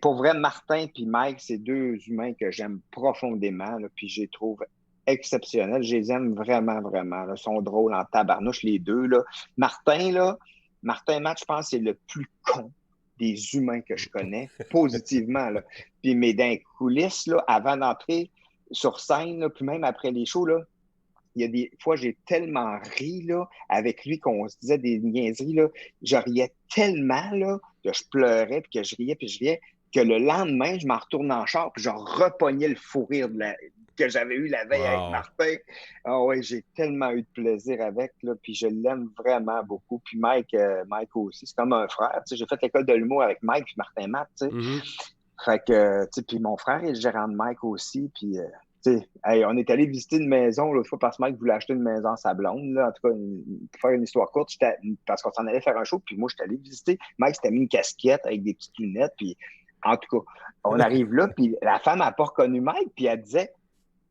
pour vrai, Martin et Mike, c'est deux humains que j'aime profondément, là, puis je les trouve exceptionnels. Je les aime vraiment, vraiment. Là. Ils sont drôles en tabarnouche, les deux. Là. Martin Matt, je pense, c'est le plus con des humains que je connais, positivement. Là. Puis, mais dans les coulisses, là, avant d'entrer sur scène, là, puis même après les shows, là, il y a des fois, j'ai tellement ri là, avec lui qu'on se disait des niaiseries. Là, je riais tellement là, que je pleurais, puis que je riais, que le lendemain, je m'en retourne en char, puis je repognais le fou rire que j'avais eu la veille avec Martin. Ah ouais, j'ai tellement eu de plaisir avec, là, puis je l'aime vraiment beaucoup. Puis Mike aussi, c'est comme un frère. J'ai fait l'école de l'humour avec Mike puis Martin Matt. Fait que, puis mon frère est le gérant de Mike aussi, puis... on est allé visiter une maison l'autre fois parce que Mike voulait acheter une maison à sa blonde. Là. En tout cas, pour faire une histoire courte, parce qu'on s'en allait faire un show, puis moi, j'étais allé visiter. Mike s'était mis une casquette avec des petites lunettes, puis en tout cas, on arrive là, puis la femme n'a pas reconnu Mike, puis elle disait,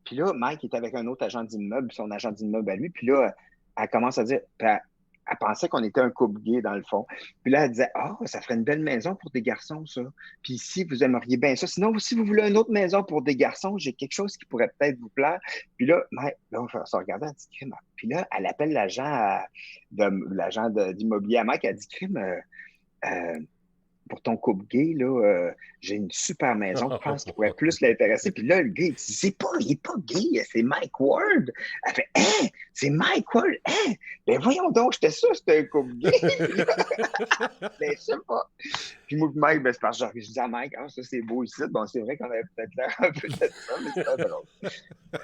puis là, Mike est avec un autre agent d'immeuble, son agent d'immeuble à lui, puis là, elle commence à dire, elle pensait qu'on était un couple gay, dans le fond. Puis là, elle disait, ça ferait une belle maison pour des garçons, ça. Puis ici, vous aimeriez bien ça. Sinon, si vous voulez une autre maison pour des garçons, j'ai quelque chose qui pourrait peut-être vous plaire. Puis là, on se regardait, elle dit, crime. Puis là, elle appelle l'agent d'immobilier à Mike, elle dit, crime, pour ton couple gay, là, j'ai une super maison, je pense qu'il pourrait plus l'intéresser. Puis là, le gars, il dit, il n'est pas gay, c'est Mike Ward. Elle fait, c'est Mike Ward, Ben voyons donc, j'étais sûr que c'était un couple gay. Ben, je sais pas. Puis moi, Mike, c'est parce que je dis à Mike, ça c'est beau ici. Bon, c'est vrai qu'on avait peut-être l'air un peu de ça, mais c'est pas drôle.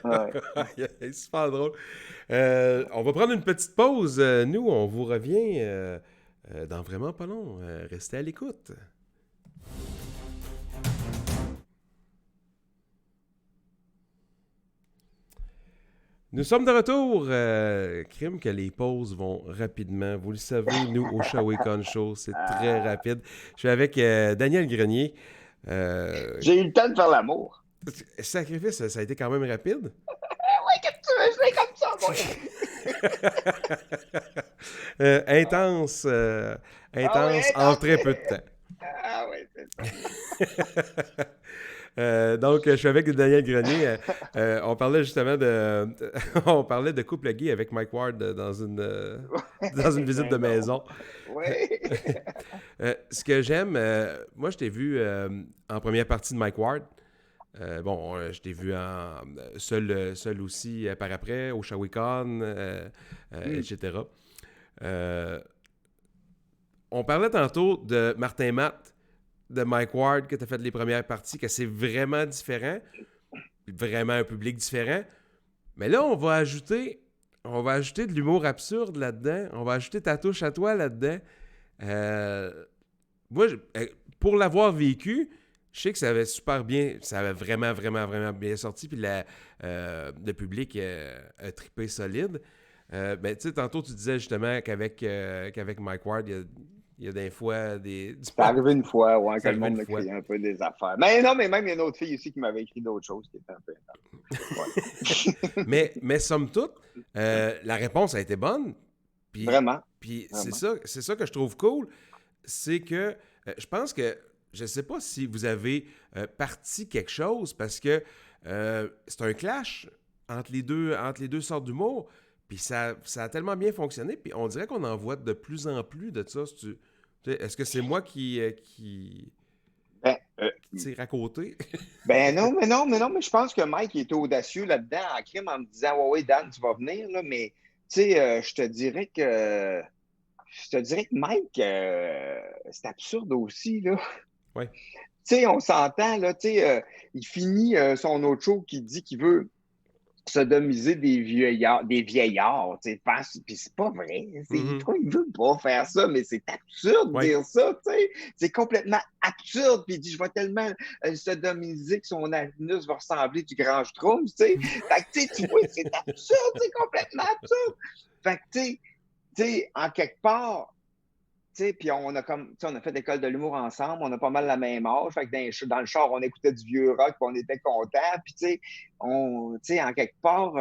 Ouais. C'est super drôle. On va prendre une petite pause. Nous, on vous revient... dans vraiment pas long. Restez à l'écoute. Nous sommes de retour. Crime que les pauses vont rapidement. Vous le savez, nous, au Shawicon Show, c'est très rapide. Je suis avec Daniel Grenier. J'ai eu le temps de faire l'amour. Sacrifice, ça a été quand même rapide. Oui, qu'est-ce que tu veux? Je fais comme ça, moi. Intense en très peu de temps. Ah oui, c'est ça. Donc, je suis avec Daniel Grenier. On parlait justement on parlait de couple gay avec Mike Ward dans une visite de maison. Oui. Ce que j'aime, moi, je t'ai vu en première partie de Mike Ward. Je t'ai vu seul aussi par après, au Shawicon, etc. On parlait tantôt de Martin Matt, de Mike Ward, que tu as fait les premières parties, que c'est vraiment différent, vraiment un public différent. Mais là, on va ajouter de l'humour absurde là-dedans, on va ajouter ta touche à toi là-dedans. Moi, pour l'avoir vécu, je sais que ça avait vraiment, vraiment, vraiment bien sorti, puis le public a trippé solide. Tu sais, tantôt, tu disais justement qu'avec Mike Ward, il y a des fois des... C'est arrivé une fois, ouais, que le monde me criait un peu des affaires. Mais non, mais même il y a une autre fille aussi qui m'avait écrit d'autres choses qui étaient un peu... Ouais. mais somme toute, la réponse a été bonne. Puis, vraiment. Puis vraiment. c'est ça que je trouve cool, c'est que je pense que je ne sais pas si vous avez parti quelque chose parce que c'est un clash entre les deux sortes d'humour. Puis ça a tellement bien fonctionné. Puis on dirait qu'on en voit de plus en plus de ça. Est-ce que c'est moi qui tire à côté? Non, mais je pense que Mike était audacieux là-dedans en crime en me disant ouais, Dan, tu vas venir, là, mais tu sais, je te dirais que Mike, c'est absurde aussi, là. Oui. Tu sais, on s'entend, là, tu sais, il finit son autre show qui dit qu'il veut sodomiser des vieillards, tu sais, puis c'est pas vrai. Il veut pas faire ça, mais c'est absurde de dire ça, tu sais. C'est complètement absurde, puis il dit, je vais tellement sodomiser que son anus va ressembler du grand Schtroumpf, tu sais. Fait que, tu vois, c'est absurde, c'est complètement absurde. Fait que, tu sais, en quelque part, puis on a fait l'école de l'humour ensemble, on a pas mal la même âge, fait que dans le char, on écoutait du vieux rock, puis on était contents, puis en quelque part,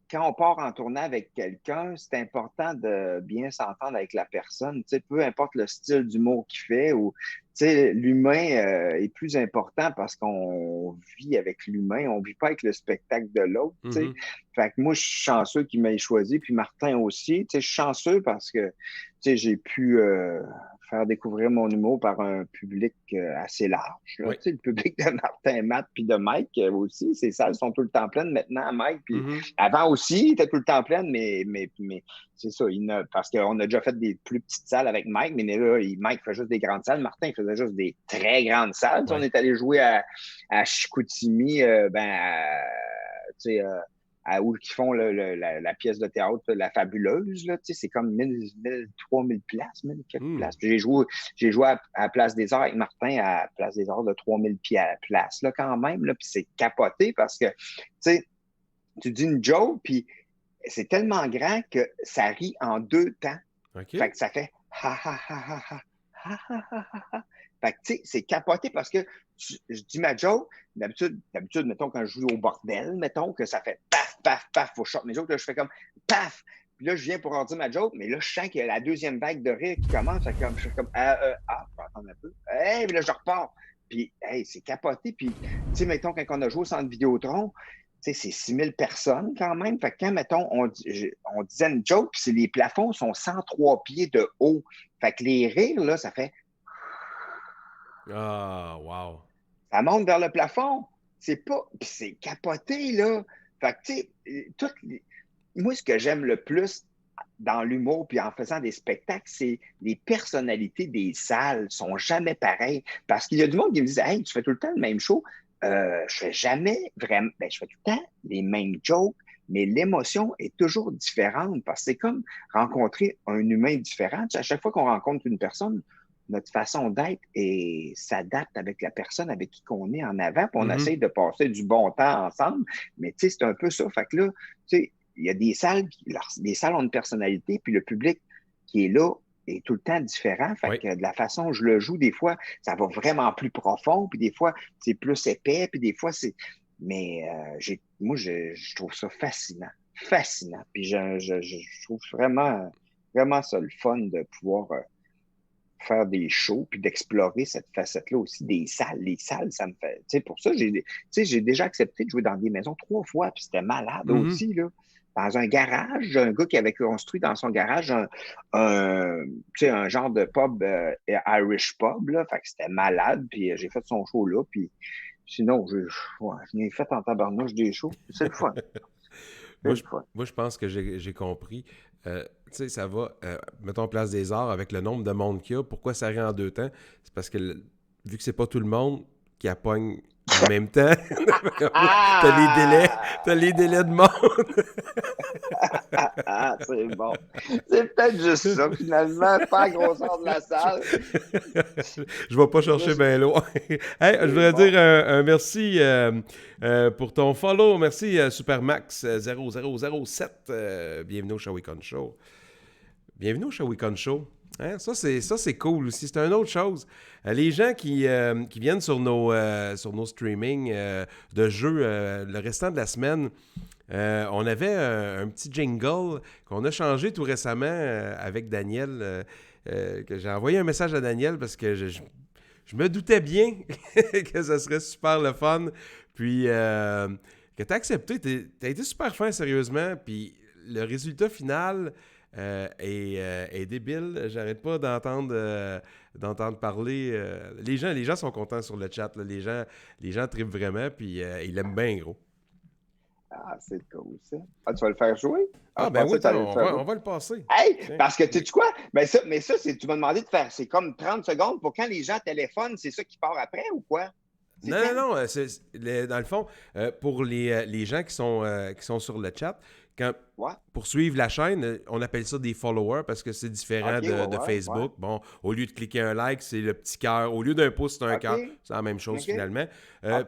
quand on part en tournée avec quelqu'un, c'est important de bien s'entendre avec la personne. Tu sais, peu importe le style d'humour qu'il fait, ou tu sais, l'humain est plus important parce qu'on vit avec l'humain, on vit pas avec le spectacle de l'autre. Tu sais. Fait que moi, je suis chanceux qu'il m'ait choisi, puis Martin aussi. Tu sais, je suis chanceux parce que tu sais, j'ai pu faire découvrir mon humour par un public assez large. Là. Oui. Tu sais, le public de Martin, Matt puis de Mike aussi. Ces salles sont tout le temps pleines maintenant, Mike. Puis avant aussi, il était tout le temps pleine, mais c'est ça. Parce qu'on a déjà fait des plus petites salles avec Mike, mais là, Mike fait juste des grandes salles. Martin, il faisait juste des très grandes salles. Ouais. On est allé jouer à Chicoutimi, où ils font la pièce de théâtre La Fabuleuse, là, c'est comme 3000 places, 1000 quelques places. Puis j'ai joué à Place des Arts avec Martin à Place des Arts de 3000 places, là, quand même, là, puis c'est capoté parce que, tu dis une joke, puis c'est tellement grand que ça rit en 2 temps. Okay. Fait que ça fait ha ha ha ha ha ha ha ha ha. Fait que, tu sais, c'est capoté parce que je dis ma joke, d'habitude, mettons, quand je joue au bordel, mettons, que ça fait paf, paf, paf, faut short mes jokes, là, je fais comme paf, puis là, je viens pour leur dire ma joke, mais là, je sens qu'il y a la deuxième vague de rire qui commence, je fais comme, je vais attendre un peu, puis là, je repars, puis, c'est capoté, puis, tu sais, mettons, quand on a joué au Centre Vidéotron, tu sais, c'est 6000 personnes quand même, fait que quand, mettons, on disait une joke, puis les plafonds sont 103 pieds de haut, fait que les rires, là, ça fait ah, wow! Ça monte vers le plafond. C'est capoté, là. Fait que, tu sais, moi, ce que j'aime le plus dans l'humour puis en faisant des spectacles, c'est les personnalités des salles sont jamais pareilles. Parce qu'il y a du monde qui me dit « Hey, tu fais tout le temps le même show. » Je fais jamais vraiment... je fais tout le temps les mêmes jokes, mais l'émotion est toujours différente parce que c'est comme rencontrer un humain différent. Tu sais, à chaque fois qu'on rencontre une personne, notre façon d'être s'adapte avec la personne avec qui on est en avant, puis on essaye de passer du bon temps ensemble, mais tu sais, c'est un peu ça. Fait que là, tu sais, il y a des salles ont une personnalité, puis le public qui est là est tout le temps différent. Fait que de la façon dont je le joue, des fois, ça va vraiment plus profond, puis des fois, c'est plus épais, puis des fois, c'est... Mais moi, je trouve ça fascinant. Fascinant. Puis je trouve vraiment, vraiment ça le fun de pouvoir... faire des shows, puis d'explorer cette facette-là aussi des salles. Les salles, ça me fait... Tu sais, pour ça, j'ai déjà accepté de jouer dans des maisons 3 fois, puis c'était malade aussi, là. Dans un garage, un gars qui avait construit dans son garage un genre de pub, Irish pub, là, fait que c'était malade, puis j'ai fait son show là, puis sinon, je n'ai fait en tabarnouche des shows. C'est le fun. Moi, je pense que j'ai compris. Tu sais, ça va, mettons, Place des Arts, avec le nombre de monde qu'il y a. Pourquoi ça rit en 2 temps? C'est parce que, vu que c'est pas tout le monde qui appogne en même temps, t'as les délais de monde. C'est bon. C'est peut-être juste ça, finalement, pas la grosseur de la salle. Je vais pas chercher bien loin. Hey, je voudrais dire un merci pour ton follow. Merci, Supermax0007. Bienvenue au Shawicon Show. Bienvenue au Shawicon Show. Hein? Ça, c'est cool aussi. C'est une autre chose. Les gens qui viennent sur nos streamings de jeux le restant de la semaine, on avait un petit jingle qu'on a changé tout récemment avec Daniel, que j'ai envoyé un message à Daniel parce que je me doutais bien que ça serait super le fun. Puis que tu as accepté. Tu as été super fin, sérieusement. Puis le résultat final... est débile. J'arrête pas d'entendre parler. Les gens sont contents sur le chat. Là. Les gens trippent vraiment, puis ils l'aiment bien gros. Ah, c'est cool, ça. Ah, tu vas le faire jouer? Ah, ben oui, on va le passer. Hey, parce que tu sais quoi? Mais ça, tu m'as demandé de faire, c'est comme 30 secondes pour quand les gens téléphonent, c'est ça qui part après ou quoi? Non. Dans le fond, pour les gens qui sont sur le chat, pour suivre la chaîne, on appelle ça des followers parce que c'est différent de Facebook. Ouais. Bon, au lieu de cliquer un like, c'est le petit cœur. Au lieu d'un pouce, c'est un cœur. C'est la même chose finalement.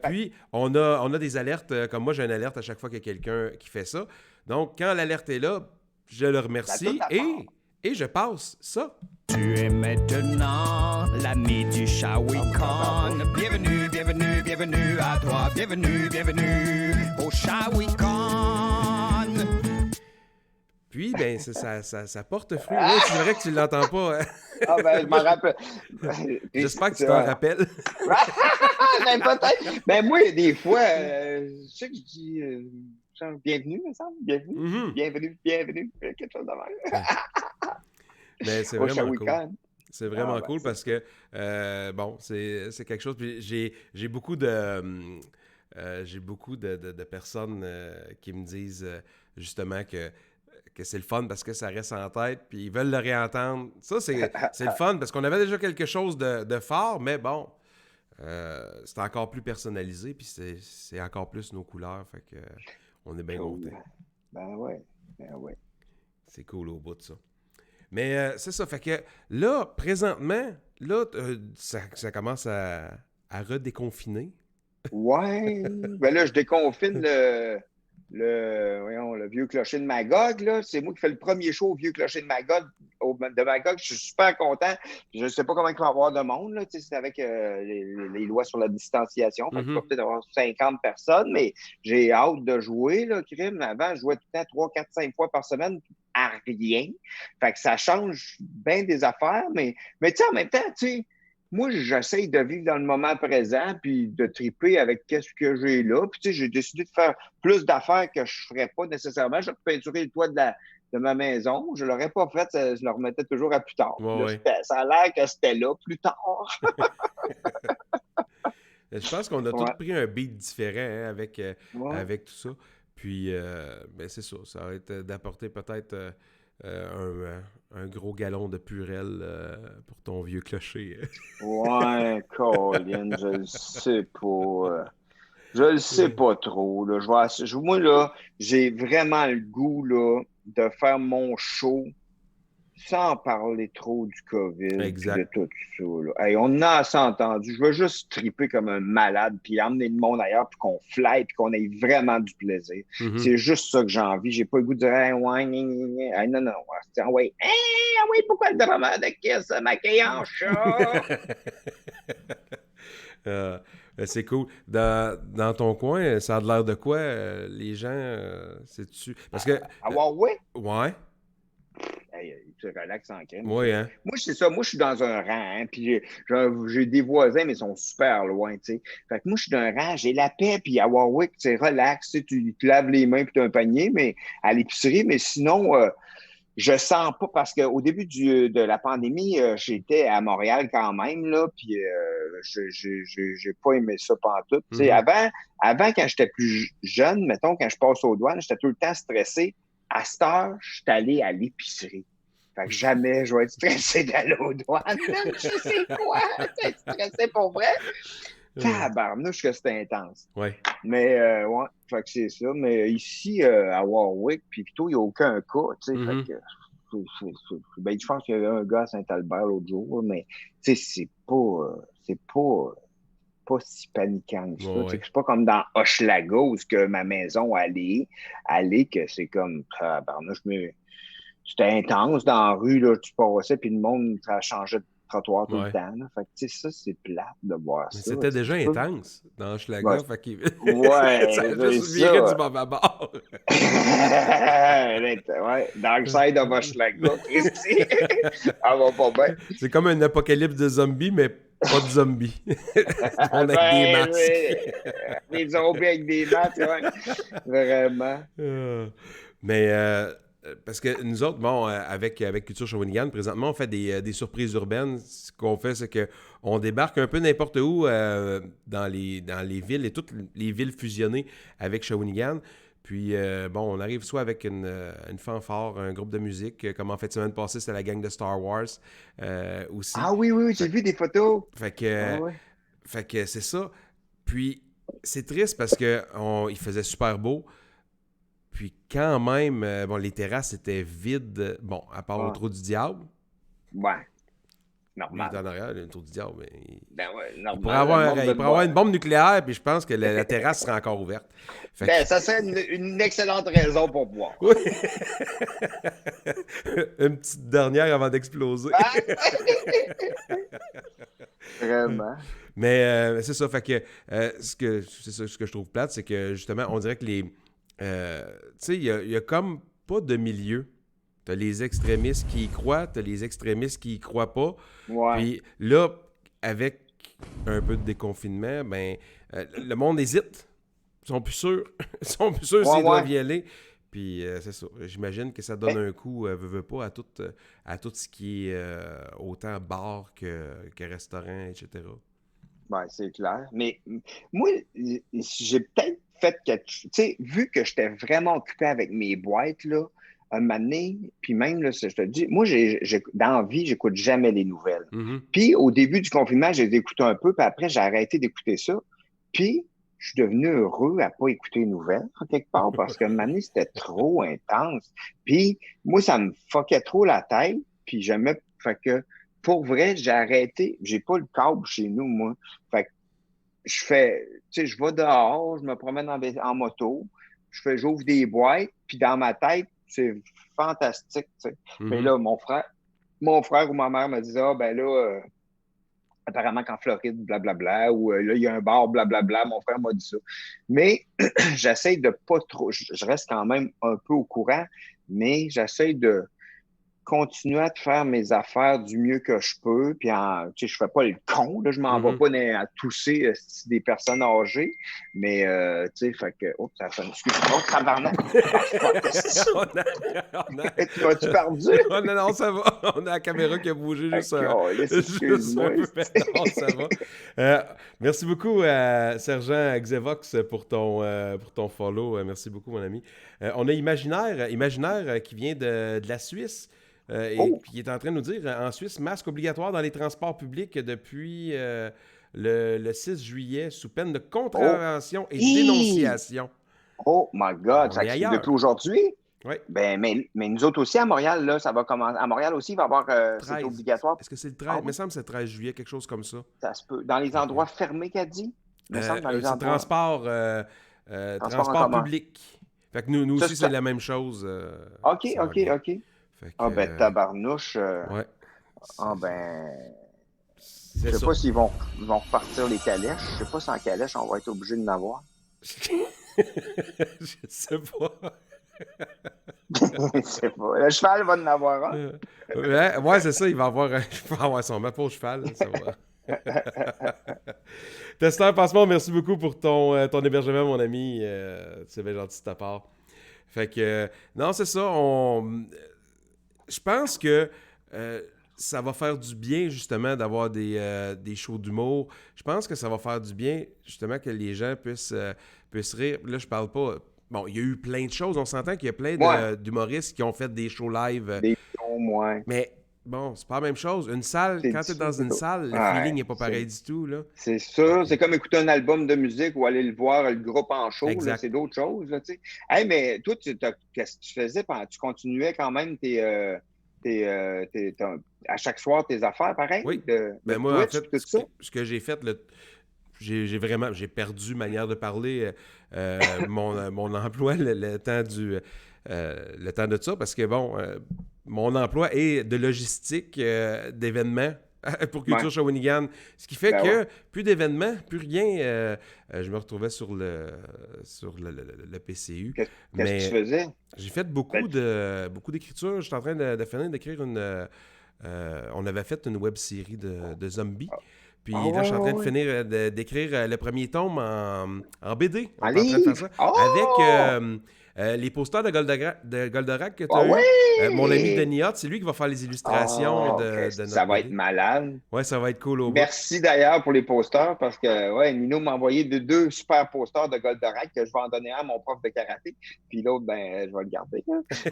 Puis, on a des alertes. Comme moi, j'ai une alerte à chaque fois qu'il y a quelqu'un qui fait ça. Donc, quand l'alerte est là, je le remercie et je passe ça. Tu es maintenant l'ami du Shawicon. Bienvenue à toi. Bienvenue au Shawicon. ben, ça porte fruit. Oui, c'est vrai que tu l'entends pas. Hein. Ah, ben, je m'en rappelle. J'espère que tu t'en rappelles. Ben, peut-être. Ben, moi, des fois, je sais que je dis genre, bienvenue, me semble. Bienvenue. Mhm. Bienvenue. Quelque chose de même. Mais c'est Au vraiment cool. Shawinigan. C'est vraiment Ah, ben, cool c'est parce que, bon, c'est quelque chose. Puis j'ai beaucoup de personnes qui me disent justement que c'est le fun parce que ça reste en tête, puis ils veulent le réentendre. Ça, c'est le fun parce qu'on avait déjà quelque chose de fort, mais bon, c'est encore plus personnalisé, puis c'est encore plus nos couleurs. Fait que on est bien cool. contents. Ben ouais. C'est cool au bout de ça. Mais c'est ça, fait que là, présentement, là, ça commence à redéconfiner. Ouais. Ben là, je déconfine le vieux clocher de Magog, là. C'est moi qui fais le premier show au vieux clocher de Magog. De Magog. Je suis super content. Je ne sais pas comment il va y avoir de monde, là. Tu sais, c'est avec les lois sur la distanciation. Fait qu'il va peut-être avoir 50 personnes, mais j'ai hâte de jouer, là, crime. Avant, je jouais tout le temps 3, 4, 5 fois par semaine à rien. Fait que ça change bien des affaires, mais tu sais, en même temps, tu sais, moi, j'essaye de vivre dans le moment présent puis de triper avec qu'est-ce que j'ai là. Puis, tu sais, j'ai décidé de faire plus d'affaires que je ne ferais pas nécessairement. J'ai repeinturé le toit de ma maison. Je ne l'aurais pas fait, je le remettais toujours à plus tard. Ouais, là, ça a l'air que c'était là plus tard. Je pense qu'on a tous pris un beat différent hein, avec tout ça. Puis, ben c'est ça. Ça va être d'apporter peut-être un gros galon de Purel pour ton vieux clocher. Ouais, Colin, je le sais pas. Je le sais pas trop. Là. Moi, là, j'ai vraiment le goût là, de faire mon show sans parler trop du COVID et de tout ça. Là. Hey, on a assez entendu. Je veux juste triper comme un malade puis emmener le monde ailleurs puis qu'on fly puis qu'on ait vraiment du plaisir. Mm-hmm. C'est juste ça que j'ai envie. J'ai pas le goût de dire hey, ouais, hey, non. Ouais, hey, pourquoi le drama de Kiss maquillé en chat? C'est cool. Dans ton coin, ça a l'air de quoi? Les gens, sais-tu? Parce que... Warwick? Ouais. Hey, tu relaxes en crème. Oui, hein? Moi, c'est ça. Moi, je suis dans un rang, hein, puis j'ai des voisins, mais ils sont super loin, tu sais. Fait que moi, je suis dans un rang, j'ai la paix, puis à Warwick, tu sais, relax, tu te laves les mains, puis tu as un panier, mais à l'épicerie, mais sinon... je sens pas, parce qu'au début de la pandémie, j'étais à Montréal quand même, là, puis j'ai pas aimé ça pantoute. Tu sais, avant, quand j'étais plus jeune, mettons, quand je passe aux douanes, j'étais tout le temps stressé. À cette heure, je suis allé à l'épicerie. Fait que jamais je vais être stressé d'aller aux douanes. Je sais quoi? Être stressé pour vrai? Tabarnouche que c'était intense. Ouais. Mais, ouais, fait que c'est ça. Mais ici, à Warwick, puis plutôt, il n'y a aucun cas, tu sais. Fait que, ben, je pense qu'il y avait un gars à Saint-Albert l'autre jour, mais, tu sais, c'est pas si paniquant que ça. Ouais. C'est pas comme dans Hochelaga où que ma maison allait, que c'est comme, c'était intense dans la rue, là, tu passais, puis le monde, ça changeait de trottoir tout le temps. Là. Fait que, tu sais, ça, c'est plate de voir mais ça. C'était déjà intense dans Hochelaga. Ouais. Fait qu'il... Ouais, ça a juste viré du mauvais bord. Ouais, Dark Side of Hochelaga, ici. Ça va pas bien. C'est comme un apocalypse de zombies, mais pas de zombies. On a des masques. Des zombies avec des masques, ouais. Vraiment. Mais parce que nous autres, bon, avec Culture Shawinigan, présentement, on fait des surprises urbaines. Ce qu'on fait, c'est qu'on débarque un peu n'importe où dans les villes et toutes les villes fusionnées avec Shawinigan. Puis, bon, on arrive soit avec une fanfare, un groupe de musique, comme en fait, semaine passée, c'était la gang de Star Wars aussi. Ah oui, j'ai vu des photos. Fait que c'est ça. Puis, c'est triste parce qu'il faisait super beau. Puis quand même, bon, les terrasses étaient vides, bon, à part le trou du diable. Ouais, normal. Il est en arrière, le trou du diable. Mais normal. Il pourrait avoir une bombe nucléaire, puis je pense que la terrasse serait encore ouverte. Ça serait une excellente raison pour boire. Oui. Une petite dernière avant d'exploser. Vraiment. Mais c'est ça, fait que ce que je trouve plate, c'est que justement, on dirait que les... tu sais, il y a comme pas de milieu. T'as les extrémistes qui y croient, t'as les extrémistes qui y croient pas. Ouais. Puis là, avec un peu de déconfinement, ben, le monde hésite. Ils sont plus sûrs. Ils sont plus sûrs s'ils doivent y aller. Puis c'est ça. J'imagine que ça donne un coup, veut pas, à tout ce qui est autant bar que restaurant, etc. Ben, c'est clair. Mais moi, j'ai peut-être fait quelque chose. Tu sais, vu que j'étais vraiment occupé avec mes boîtes, là, un moment donné, puis même, là, je te dis, moi, dans la vie, j'écoute jamais les nouvelles. Mm-hmm. Puis au début du confinement, j'ai écouté un peu, puis après, j'ai arrêté d'écouter ça. Puis je suis devenu heureux à pas écouter les nouvelles, quelque part, parce que un moment donné, c'était trop intense. Puis moi, ça me fuckait trop la tête, puis j'aimais. Fait que pour vrai, j'ai arrêté. J'ai pas le câble chez nous, moi. Fait que je fais, tu sais, je vais dehors, je me promène en moto, j'ouvre des boîtes, puis dans ma tête, c'est fantastique, tu sais. Mm-hmm. Mais là, mon frère ou ma mère me disait, ah, ben là, apparemment qu'en Floride, blablabla, ou là, il y a un bar, blablabla, mon frère m'a dit ça. Mais j'essaie de pas trop, je reste quand même un peu au courant, mais j'essaie de continuer à te faire mes affaires du mieux que je peux. Puis, tu sais, je fais pas le con, là, je m'en vais pas à tousser des personnes âgées. Mais, tu sais, fait que... Oh, ça sonne. Excuse-moi, tabarnak. Tu m'as-tu perdu? Non, ça va. On a la caméra qui a bougé juste un peu. Non, ça va. Merci beaucoup à Sergent Xevox pour ton follow. Merci beaucoup, mon ami. On a Imaginaire qui vient de la Suisse. Et qui est en train de nous dire, en Suisse, masque obligatoire dans les transports publics depuis le 6 juillet, sous peine de contravention et dénonciation. Oh my God! Ça explique depuis aujourd'hui? Oui. Ben, mais nous autres aussi, à Montréal, là, ça va commencer. À Montréal aussi, il va y avoir... c'est obligatoire. Est-ce que c'est le 13? Il me semble que c'est le 13 juillet, quelque chose comme ça. Ça se peut. Dans les endroits fermés, qu'a dit? Il me semble dans les endroits... transport public. Fait que nous aussi, c'est la même chose. OK. Ben, tabarnouche. Ouais. Ben... Je sais pas s'ils vont repartir les calèches. Je sais pas si en calèche, on va être obligé de n'avoir. Je sais pas. Je sais pas. Le cheval va en avoir un. Ouais, c'est ça. Il va avoir son mât pour cheval. Ça va. Testeur Passeport, merci beaucoup pour ton hébergement, mon ami. C'est bien gentil de ta part. Fait que, non, c'est ça. Je pense que ça va faire du bien, justement, d'avoir des shows d'humour. Je pense que ça va faire du bien, justement, que les gens puissent rire. Là, je parle pas... Bon, il y a eu plein de choses. On s'entend qu'il y a plein d'humoristes qui ont fait des shows live. Des shows, ouais. Mais bon, c'est pas la même chose. Une salle, quand tu es dans une salle, le feeling n'est pas pareil du tout, là. C'est sûr. C'est comme écouter un album de musique ou aller le voir, le groupe en show. Là, c'est d'autres choses, là, tu sais. Hey, mais toi, qu'est-ce que tu faisais? Tu continuais quand même à chaque soir tes affaires, pareil? Oui. Ben moi, Twitch, en fait, ce que j'ai fait, j'ai perdu manière de parler mon emploi le temps de ça, parce que bon, mon emploi est de logistique d'événements pour Culture Shawinigan, ce qui fait que plus d'événements, plus rien. Je me retrouvais sur le PCU. Qu'est-ce que tu faisais? J'ai fait beaucoup d'écriture. J'étais en train de finir d'écrire on avait fait une web-série de zombies. Puis là, je suis en train de finir d'écrire le premier tome en BD. En livre? Avec les posters de Goldorak que tu as eu. Mon ami Denis Hott, c'est lui qui va faire les illustrations de notre Ça va BD. être malade. Ouais, ça va être cool. Merci d'ailleurs pour les posters, parce que Nino m'a envoyé deux super posters de Goldorak que je vais en donner un à mon prof de karaté. Puis l'autre, je vais le garder.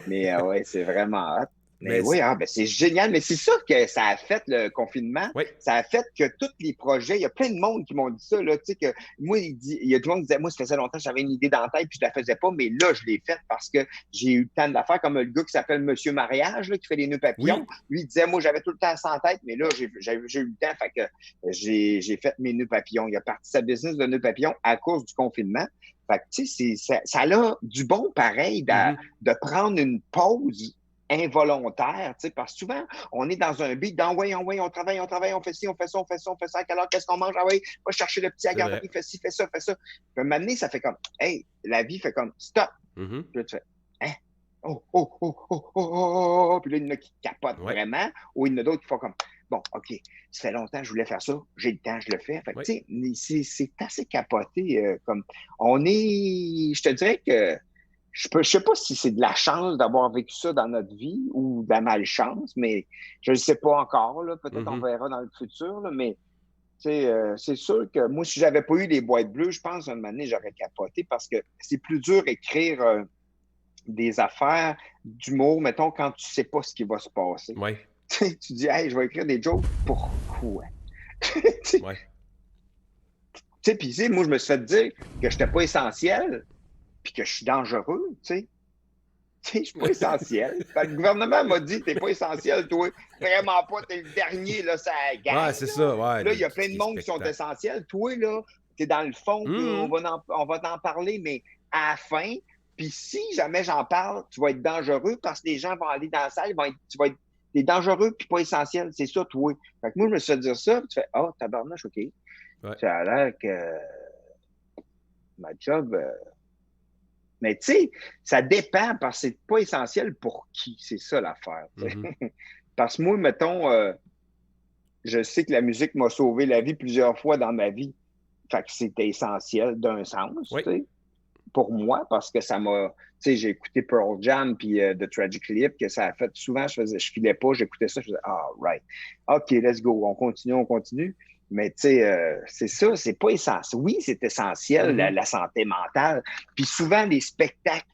Mais c'est vraiment hot. Mais oui, c'est génial. Mais c'est sûr que ça a fait le confinement. Oui. Ça a fait que tous les projets, il y a plein de monde qui m'ont dit ça. Là, tu sais, que moi, il y a tout le monde qui disait, moi, ça faisait longtemps que j'avais une idée dans la tête puis je la faisais pas. Mais là, je l'ai faite parce que j'ai eu le temps de la faire. Comme le gars qui s'appelle Monsieur Mariage, là, qui fait les nœuds papillons. Oui. Lui, il disait, moi, j'avais tout le temps ça en tête, mais là, j'ai eu le temps. Fait que j'ai fait mes nœuds papillons. Il a parti sa business de nœuds papillons à cause du confinement. Fait que, tu sais, ça a du bon pareil de prendre une pause involontaire, tu sais, parce que souvent, on est dans un beat, on travaille, on fait ci, on fait ça, à quelle heure, qu'est-ce qu'on mange, va chercher le petit à garde, il fait ci, fait ça. Puis à un moment donné, ça fait comme, hey, la vie fait comme, stop. Puis là, tu fais, oh, oh, oh, oh, oh, oh, oh, oh. Puis là, il y en a qui capotent Ouais. vraiment, ou il y en a d'autres qui font comme, bon, OK, ça fait longtemps que je voulais faire ça, j'ai le temps, je le fais. Fait que, Ouais. tu sais, c'est assez capoté. Comme, je te dirais que je sais pas si c'est de la chance d'avoir vécu ça dans notre vie ou de la malchance, mais je ne sais pas encore, là. Peut-être on verra dans le futur, là, mais c'est sûr que moi, si j'avais pas eu les boîtes bleues, je pense, un moment donné, j'aurais capoté parce que c'est plus dur d'écrire des affaires d'humour, mettons, quand tu sais pas ce qui va se passer. Ouais. Tu dis, hey, je vais écrire des jokes, pourquoi? Ouais. Puis, moi, je me suis fait dire que je n'étais pas essentiel, puis que je suis dangereux, tu sais. Je suis pas essentiel. Fait que le gouvernement m'a dit, t'es pas essentiel, toi. Vraiment pas, t'es le dernier, là, ça gagne. Ouais, c'est ça, ouais. Là, il y a plein de monde qui sont essentiels. Toi, là, t'es dans le fond, puis on va t'en parler, mais à la fin, puis si jamais j'en parle, tu vas être dangereux parce que les gens vont aller dans la salle, t'es dangereux puis pas essentiel, c'est ça, toi. Fait que moi, je me suis fait dire ça, puis tu fais, oh, tabarnouche, OK. Ouais. Ça a l'air que ma job... Mais tu sais, ça dépend parce que c'est pas essentiel pour qui. C'est ça l'affaire. Parce que moi, mettons, je sais que la musique m'a sauvé la vie plusieurs fois dans ma vie. Fait que c'était essentiel d'un sens, tu sais, pour moi, parce que ça m'a... Tu sais, j'ai écouté Pearl Jam puis The Tragic Lip, que ça a fait souvent, je filais pas, j'écoutais ça, je faisais « Ah, right. OK, let's go. On continue. » Mais tu sais, c'est ça, c'est pas essentiel. Oui, c'est essentiel, la santé mentale. Puis souvent, les spectacles,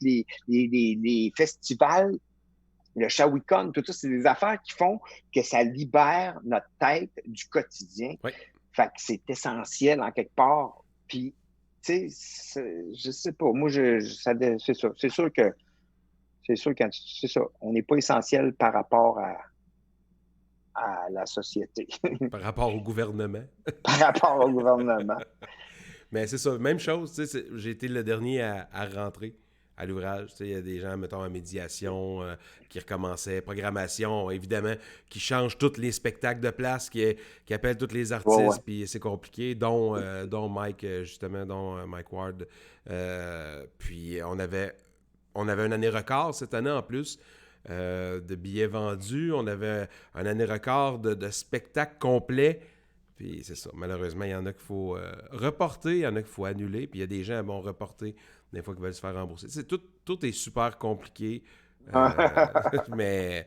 les festivals, le Shawicon, tout ça, c'est des affaires qui font que ça libère notre tête du quotidien. Oui. Fait que c'est essentiel en quelque part. Puis, tu sais, je sais pas. Moi, c'est ça. C'est sûr que c'est ça. On n'est pas essentiel par rapport à la société. Par rapport au gouvernement. Par rapport au gouvernement. Mais c'est ça, même chose, tu sais, j'ai été le dernier à rentrer à l'ouvrage. Tu sais, il y a des gens, mettons, en médiation qui recommençaient, programmation, évidemment, qui changent tous les spectacles de place, qui appellent tous les artistes, puis c'est compliqué, dont Mike, justement, dont Mike Ward. Puis on avait une année record cette année en plus. De billets vendus. On avait un année record de spectacles complets. Puis c'est ça. Malheureusement, il y en a qu'il faut reporter, il y en a qu'il faut annuler. Puis il y a des gens qui vont reporter des fois qu'ils veulent se faire rembourser. Tout est super compliqué. Mais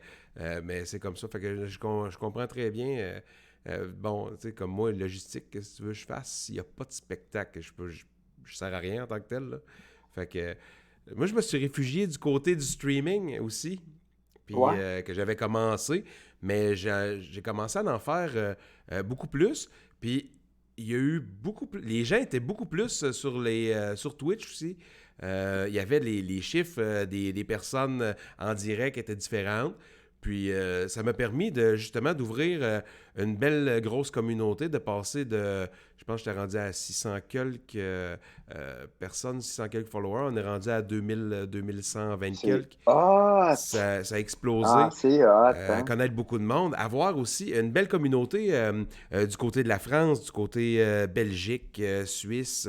c'est comme ça. Fait que je comprends très bien. Bon, tu sais, comme moi, logistique, qu'est-ce que tu veux que je fasse? S'il n'y a pas de spectacle, je ne sers à rien en tant que tel. Là. Fait que moi, je me suis réfugié du côté du streaming aussi. Puis que j'avais commencé, mais j'ai commencé à en faire beaucoup plus. Puis il y a eu beaucoup plus... Les gens étaient beaucoup plus sur Twitch aussi. Il y avait les chiffres des personnes en direct étaient différentes. Puis ça m'a permis justement d'ouvrir une belle grosse communauté, de passer de... Je pense que j'étais rendu à 600 quelques personnes, 600 quelques followers. On est rendu à 2120 quelques. Ça a explosé. C'est hot. Connaître beaucoup de monde. Avoir aussi une belle communauté du côté de la France, du côté Belgique, Suisse,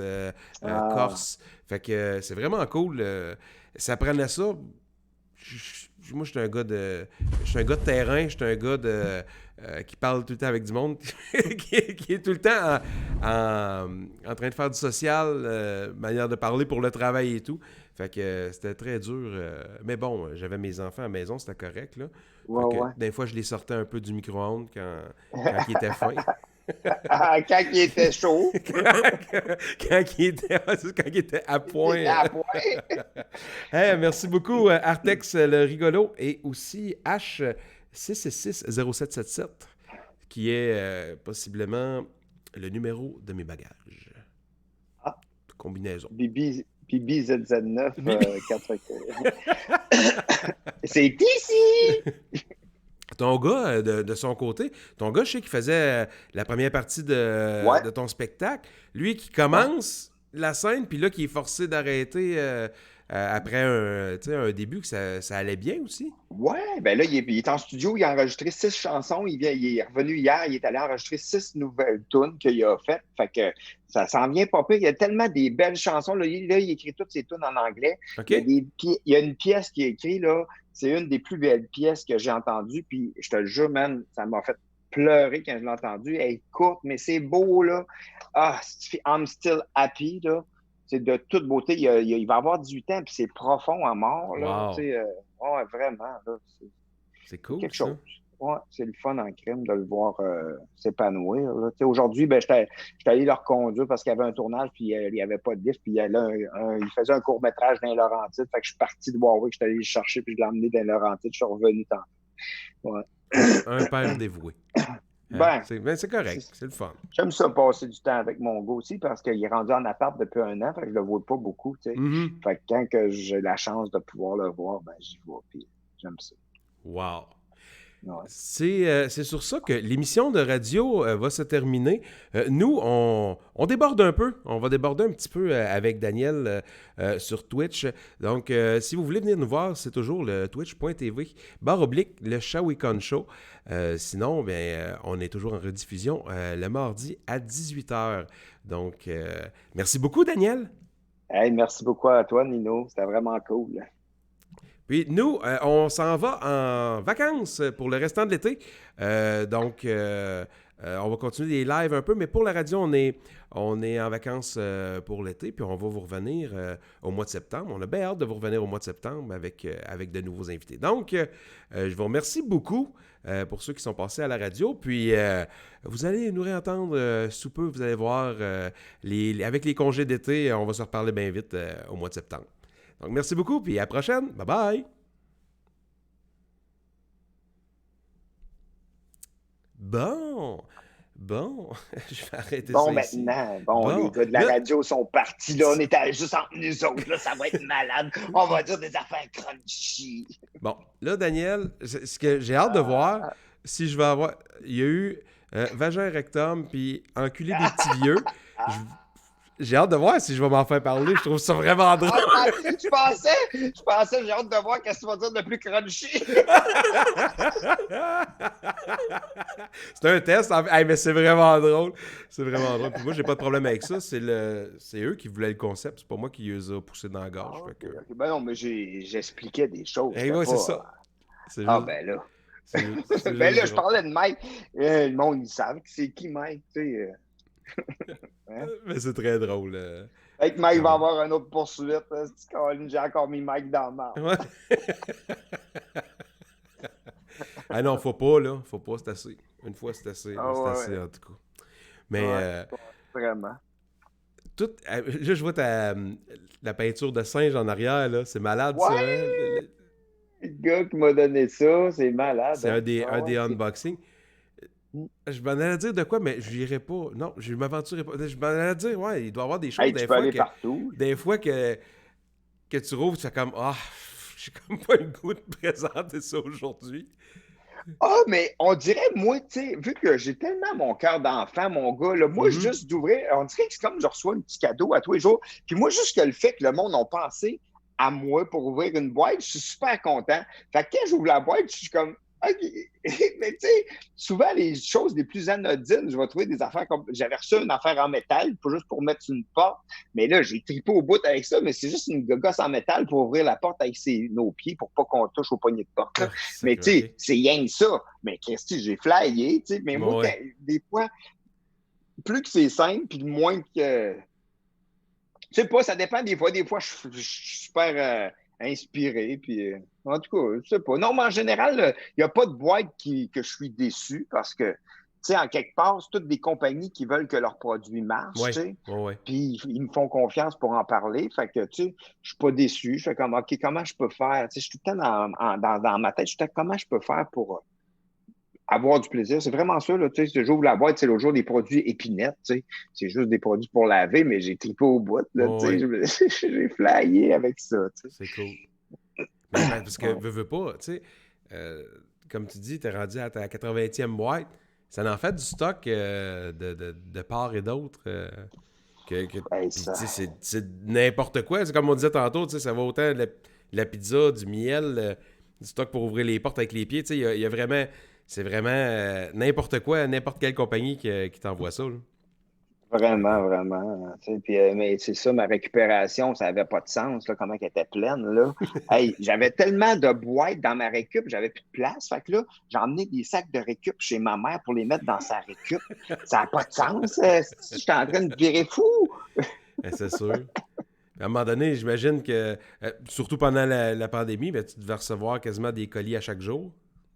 Corse. Fait que c'est vraiment cool. Ça prenait ça... Moi, je suis un gars de terrain, je suis un gars qui parle tout le temps avec du monde, qui est tout le temps en train de faire du social, manière de parler pour le travail et tout. Fait que c'était très dur. Mais bon, j'avais mes enfants à la maison, c'était correct, là. Des fois, je les sortais un peu du micro-ondes quand ils étaient fins. Quand il était chaud. quand il était à point. Hey, merci beaucoup, Artex le rigolo, et aussi H6660777, qui est possiblement le numéro de mes bagages. Combinaison. Bibi ZZ9 C'est ici! Ton gars, de son côté, je sais qu'il faisait la première partie de ton spectacle. Lui qui commence la scène, puis là, qui est forcé d'arrêter après un début que ça allait bien aussi. Ouais, ben là, il est en studio, il a enregistré 6 chansons. Il est revenu hier, il est allé enregistrer 6 nouvelles tunes qu'il a faites. Fait que ça s'en vient pas pire. Il y a tellement des belles chansons. Là, il écrit toutes ses tunes en anglais. OK? Il y a une pièce qui est écrite, là. C'est une des plus belles pièces que j'ai entendues. Puis je te le jure, man, ça m'a fait pleurer quand je l'ai entendue. Elle est courte, mais c'est beau, là. Ah, I'm still happy, là. C'est de toute beauté. Il va avoir 18 ans, puis c'est profond à mort, là. Wow. Tu sais, ouais, vraiment, là. C'est cool, Quelque ça. chose. Ouais, c'est le fun en crime de le voir s'épanouir. Là. Tu sais, aujourd'hui, ben, j'étais allé le reconduire parce qu'il y avait un tournage, puis il n'y avait pas de diff, puis il faisait un court-métrage dans les Laurentides. Fait que je suis parti de Warwick, je suis allé le chercher, puis je l'ai emmené dans les Laurentides. Je suis revenu tantôt. Ouais. Un père dévoué. Ben, c'est correct, c'est le fun. J'aime ça passer du temps avec mon gars aussi parce qu'il est rendu en appart depuis 1 an, fait que je le vois pas beaucoup. Tu sais. Mm-hmm. Fait que quand que j'ai la chance de pouvoir le voir, ben j'y vais, puis j'aime ça. Wow. Ouais. C'est sur ça que l'émission de radio va se terminer. Nous, on déborde un peu. On va déborder un petit peu avec Daniel sur Twitch. Donc, si vous voulez venir nous voir, c'est toujours le twitch.tv// le Shawicon Show. Sinon, on est toujours en rediffusion le mardi à 18h. Donc, merci beaucoup, Daniel. Hey, merci beaucoup à toi, Nino. C'était vraiment cool. Puis nous, on s'en va en vacances pour le restant de l'été. Donc, on va continuer les lives un peu, mais pour la radio, on est en vacances pour l'été, puis on va vous revenir au mois de septembre. On a bien hâte de vous revenir au mois de septembre avec de nouveaux invités. Donc, je vous remercie beaucoup pour ceux qui sont passés à la radio. Puis, vous allez nous réentendre sous peu. Vous allez voir, avec les congés d'été, on va se reparler bien vite au mois de septembre. Donc, merci beaucoup, puis à la prochaine. Bye-bye! Bon, je vais arrêter ça ici. Bon, les gars de la radio sont partis, là. On était juste entre nous autres, là. Ça va être malade. On va dire des affaires crunchy. Bon, là, Daniel, ce que j'ai hâte de voir, si je vais avoir... Il y a eu vagin rectum, puis enculé des petits vieux. J'ai hâte de voir si je vais m'en faire parler. Je trouve ça vraiment drôle. Je pensais, j'ai hâte de voir qu'est-ce que tu vas dire de plus crunchy. C'est un test. Mais c'est vraiment drôle. C'est vraiment drôle. Puis moi, j'ai pas de problème avec ça. C'est eux qui voulaient le concept. C'est pas moi qui les a poussés dans la gorge. Okay. Ben non, mais j'expliquais des choses. Oui, c'est ça. Ben là. Ben là, je parlais de Mike. Le monde, ils savent c'est qui Mike, tu sais. Mais c'est très drôle. Avec Mike va avoir une autre poursuite. J'ai encore mis Mike dans le marbre. Ouais. Ah non, faut pas, là. Faut pas, c'est assez. Une fois, c'est assez. C'est assez, en tout cas. Mais... vraiment. Là, je vois la peinture de singe en arrière, là. C'est malade, ça. Hein? Le gars qui m'a donné ça, c'est malade. C'est un des unboxings. Je m'en allais dire de quoi, mais je n'irai pas. Non, je ne m'aventurerai pas. Je m'en allais dire, ouais, il doit y avoir des choses des fois que tu rouvres, tu fais comme j'ai comme pas le goût de présenter ça aujourd'hui. Mais on dirait, moi, tu sais, vu que j'ai tellement mon cœur d'enfant, mon gars, là, moi, juste d'ouvrir, on dirait que c'est comme je reçois un petit cadeau à tous les jours. Puis moi, juste que le fait que le monde a pensé à moi pour ouvrir une boîte, je suis super content. Fait que quand j'ouvre la boîte, je suis comme, OK. Mais tu sais, souvent, les choses les plus anodines, je vais trouver des affaires comme... J'avais reçu une affaire en métal, pas juste pour mettre une porte, mais là, j'ai tripé au bout avec ça, mais c'est juste une gosse en métal pour ouvrir la porte avec nos pieds pour pas qu'on touche au poignet de porte. Mais tu sais, c'est rien que ça. Mais Christy, j'ai flyé, tu sais. Mais moi, des fois, plus que c'est simple, puis moins que... Je sais pas, ça dépend des fois. Des fois, je suis super... inspiré, puis en tout cas, je sais pas. Non, mais en général, il n'y a pas de boîte que je suis déçu parce que, tu sais, en quelque part, c'est toutes des compagnies qui veulent que leurs produits marchent, tu sais. Puis ils me font confiance pour en parler. Fait que, tu sais, je suis pas déçu. Je fais comme, OK, comment je peux faire? Tu sais, je suis tout le temps dans ma tête. Je suis comment je peux faire pour avoir du plaisir. C'est vraiment ça, là, tu sais, j'ouvre la boîte, c'est le jour des produits épinettes, tu sais. C'est juste des produits pour laver, mais j'ai tripé au bout, là, tu sais. J'ai flyé avec ça, tu sais. C'est cool. Parce que, veux pas, tu sais, comme tu dis, t'es rendu à ta 80e boîte. Ça en fait du stock de part et d'autre. Hey, Puis, ça... tu sais, c'est n'importe quoi. C'est comme on disait tantôt, tu sais, ça va autant la pizza, du miel, du stock pour ouvrir les portes avec les pieds. Tu sais, il y a vraiment... C'est vraiment n'importe quoi, n'importe quelle compagnie qui t'envoie ça, là. Vraiment, vraiment. Tu sais, puis, mais c'est ça, ma récupération, ça n'avait pas de sens, là, comment elle était pleine. Là. Hey, j'avais tellement de boîtes dans ma récup, j'avais plus de place. Fait que là, j'ai emmené des sacs de récup chez ma mère pour les mettre dans sa récup. Ça n'a pas de sens. J'étais en train de virer fou. C'est sûr. À un moment donné, j'imagine que, surtout pendant la pandémie, ben, tu devais recevoir quasiment des colis à chaque jour.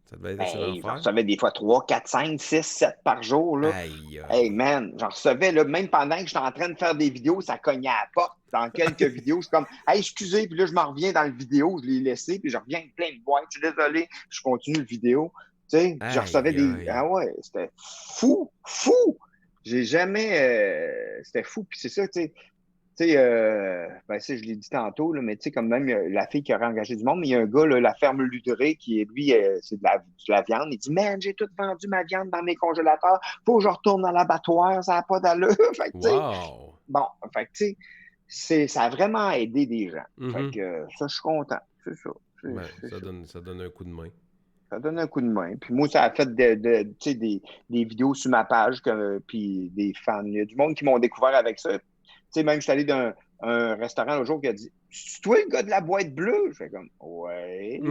Ça devait être assez Hey, j'en l'enfer. recevais des fois 3, 4, 5, 6, 7 par jour. Là. Aïe, Hey, aïe. man, j'en recevais, là, même pendant que j'étais en train de faire des vidéos, ça cognait à la porte. Dans quelques vidéos, c'est comme, hey, excusez, puis là, je m'en reviens dans le vidéo, je l'ai laissé, puis je reviens avec plein de boîtes. Je suis désolé, je continue le vidéo. Tu sais, puis je recevais Aïe, des. aïe. Ah ouais, c'était fou, fou. J'ai jamais. C'était fou, puis c'est ça, tu sais. Tu sais, ben, ça, je l'ai dit tantôt, là, mais tu sais, comme même la fille qui aurait engagé du monde, mais il y a un gars, là, la ferme Ludré, qui est, lui, c'est de la viande. Il dit, man, j'ai tout vendu ma viande dans mes congélateurs. Faut que je retourne à l'abattoir, ça n'a pas d'allure. Fait que, tu sais, Wow! bon, fait que, tu sais, ça a vraiment aidé des gens. Fait Mhm. que, ça, je suis content. C'est ça. Ben, C'est ça ça. donne un coup de main. Ça donne un coup de main. Puis moi, ça a fait tu sais, des vidéos sur ma page, puis des fans. Il y a du monde qui m'ont découvert avec ça. Tu sais, même, je suis allé dans un restaurant l'autre jour qui a dit, c'est toi le gars de la boîte bleue? Je fais comme, ouais.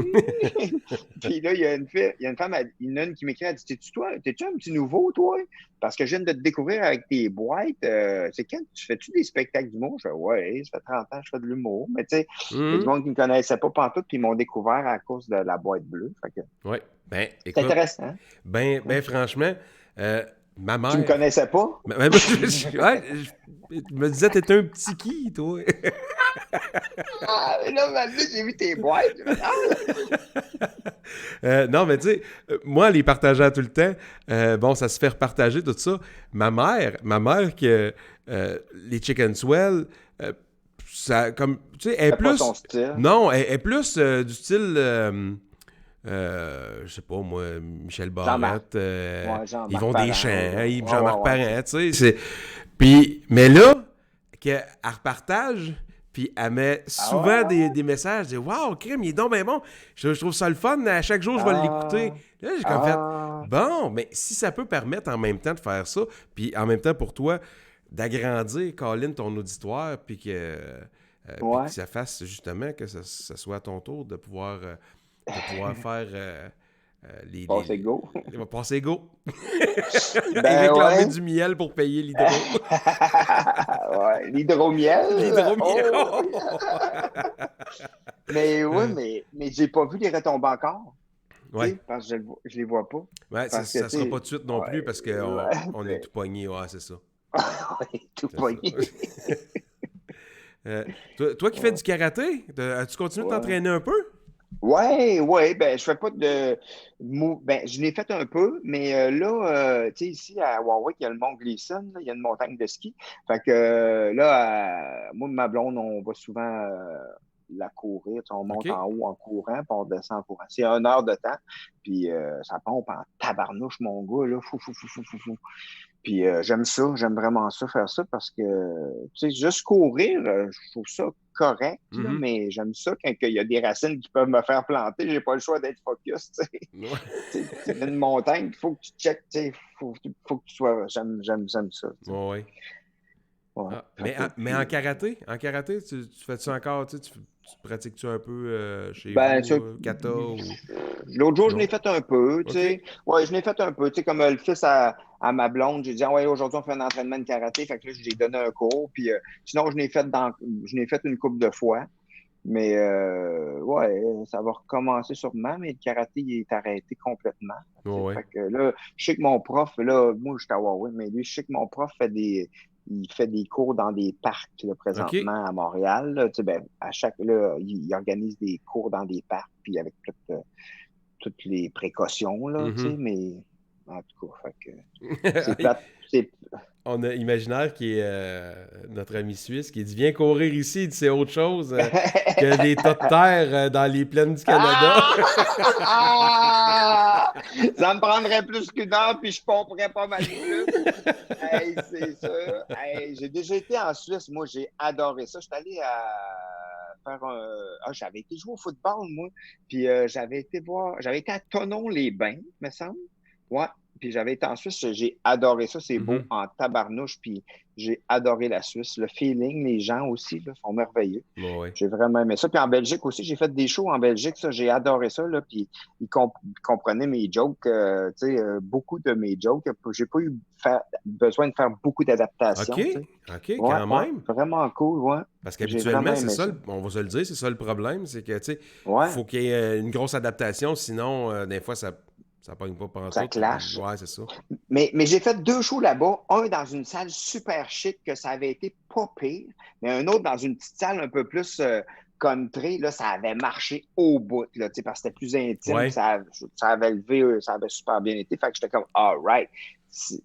Puis là, il y a une femme, il y en a une qui m'écrit, elle dit, t'es-tu toi? T'es-tu un petit nouveau, toi? Parce que je viens de te découvrir avec tes boîtes. C'est quand tu fais-tu des spectacles d'humour? Je fais, ouais, ça fait 30 ans que je fais de l'humour. Mais tu sais, il y a du Mhm. monde qui ne me connaissait pas pantoute, puis ils m'ont découvert à cause de la boîte bleue. Fait que Ouais. Ben, c'est écoute, intéressant. ben franchement, ma Tu me mère. connaissais pas? Ouais, je me disais, t'es un petit qui, toi? Ah, mais là, maintenant, j'ai vu tes boîtes. J'ai fait, Non, mais tu sais, moi, les partageant tout le temps, bon, ça se fait repartager, tout ça. Ma mère que les Chicken Swell, ça, comme, tu sais, elle est c'est pas son plus. style. Non, elle est plus du style. Je sais pas, moi, Michel Jean-Marc. Barrette, Ouais, Jean-Marc Yvon Parent. Deschamps, Ouais, Yves ouais, Jean-Marc ouais. Parent, tu sais. Puis, mais là, qu'elle repartage, puis elle met souvent Ah, des messages, je dis waouh, crime, il est donc bien bon. Je trouve ça le fun, à chaque jour, je vais l'écouter. ah, Là, j'ai comme fait, ah. bon, mais si ça peut permettre en même temps de faire ça, puis en même temps pour toi, d'agrandir, Colin, ton auditoire, puis que Ouais. ça fasse justement que ça soit à ton tour de pouvoir faire Bon, c'est go. il va passer go. Et Ben réclamer ouais. du miel pour payer l'hydro. Ouais, l'hydromiel. L'hydromiel. Oh! Mais ouais, Euh, mais j'ai pas vu les retombées encore. Tu ouais. sais, parce que je les vois pas. Ouais, Parce que, ça tu sera sais, pas tout de suite non plus ouais, parce qu'on on est ouais, tout pogné. Ouais, c'est ça. ouais, tout C'est ça. pogné. Toi qui fais du karaté, as-tu continué de Ouais. t'entraîner un peu? Ouais, ouais, ben je fais pas de ben je l'ai fait un peu, mais là, tu sais, ici à Warwick, il y a le mont Gleason, là, il y a une montagne de ski. Fait que là, moi et ma blonde, on va souvent la courir. Tu sais, on monte OK. en haut en courant, puis on descend en courant. C'est 1 heure de temps, puis ça pompe en tabarnouche, mon gars, là, fou, fou, fou, fou, fou, fou. Puis j'aime ça, j'aime vraiment ça, faire ça, parce que, tu sais, juste courir, je trouve ça correct, là, Mhm. mais j'aime ça quand il y a des racines qui peuvent me faire planter, j'ai pas le choix d'être focus, tu sais. Ouais. C'est une montagne, il faut que tu checkes, tu sais, faut que tu sois, j'aime ça, tu sais. Ouais, ouais. Ouais. Ah, Fait que, mais puis, en karaté, tu fais-tu encore, tu pratiques-tu un peu chez ben, vous, kata ou l'autre jour, je l'ai non? fait un peu, tu OK. sais. Ouais, je l'ai fait un peu, tu sais, comme le fils à ma blonde, j'ai dit, ah ouais, aujourd'hui, on fait un entraînement de karaté, fait que là, j'ai donné un cours, puis sinon, je l'ai fait une couple de fois. Mais ouais, ça va recommencer sûrement, mais le karaté, il est arrêté complètement. Ouais, Tu sais. ouais. Fait que là, je sais que mon prof, là, moi, je suis à Huawei, mais lui, je sais que mon prof il fait des cours dans des parcs, là, OK. présentement, à Montréal. Là. Tu sais, ben, là, il organise des cours dans des parcs, puis avec toutes les précautions, là, tu sais, Mhm. mais en tout cas, fait que c'est plate. On a Imaginaire qui est notre ami suisse qui dit viens courir ici, il dit, c'est autre chose que des tas de terre dans les plaines du Canada. Ah! Ça me prendrait plus qu'une heure, puis je pomperais pas mal plus. Hey, c'est ça. Hey, j'ai déjà été en Suisse. Moi, j'ai adoré ça. Je suis allé faire un. Ah, j'avais été jouer au football, moi. Puis j'avais été à Thonon-les-Bains, me semble. Ouais. Puis j'avais été en Suisse, j'ai adoré ça. C'est beau en tabarnouche. Puis j'ai adoré la Suisse. Le feeling, les gens aussi là, sont merveilleux. Ouais. J'ai vraiment aimé ça. Puis en Belgique aussi, j'ai fait des shows en Belgique. Ça, j'ai adoré ça. Là. Puis ils comprenaient mes jokes, beaucoup de mes jokes. J'ai pas eu besoin de faire beaucoup d'adaptations. OK, quand même. Vraiment cool, ouais. Parce qu'habituellement, c'est ça, on va se le dire, c'est ça le problème. C'est que, tu sais, faut qu'il y ait une grosse adaptation. Sinon, des fois, ça pogne pas pendant ça clash. Ouais, c'est ça. Mais j'ai fait 2 shows là-bas. Un dans une salle super chic, que ça avait été pas pire. Mais un autre dans une petite salle un peu plus country. Là, ça avait marché au bout. Là, parce que c'était plus intime. Ouais. Ça avait levé, ça avait super bien été. Fait que j'étais comme, all right.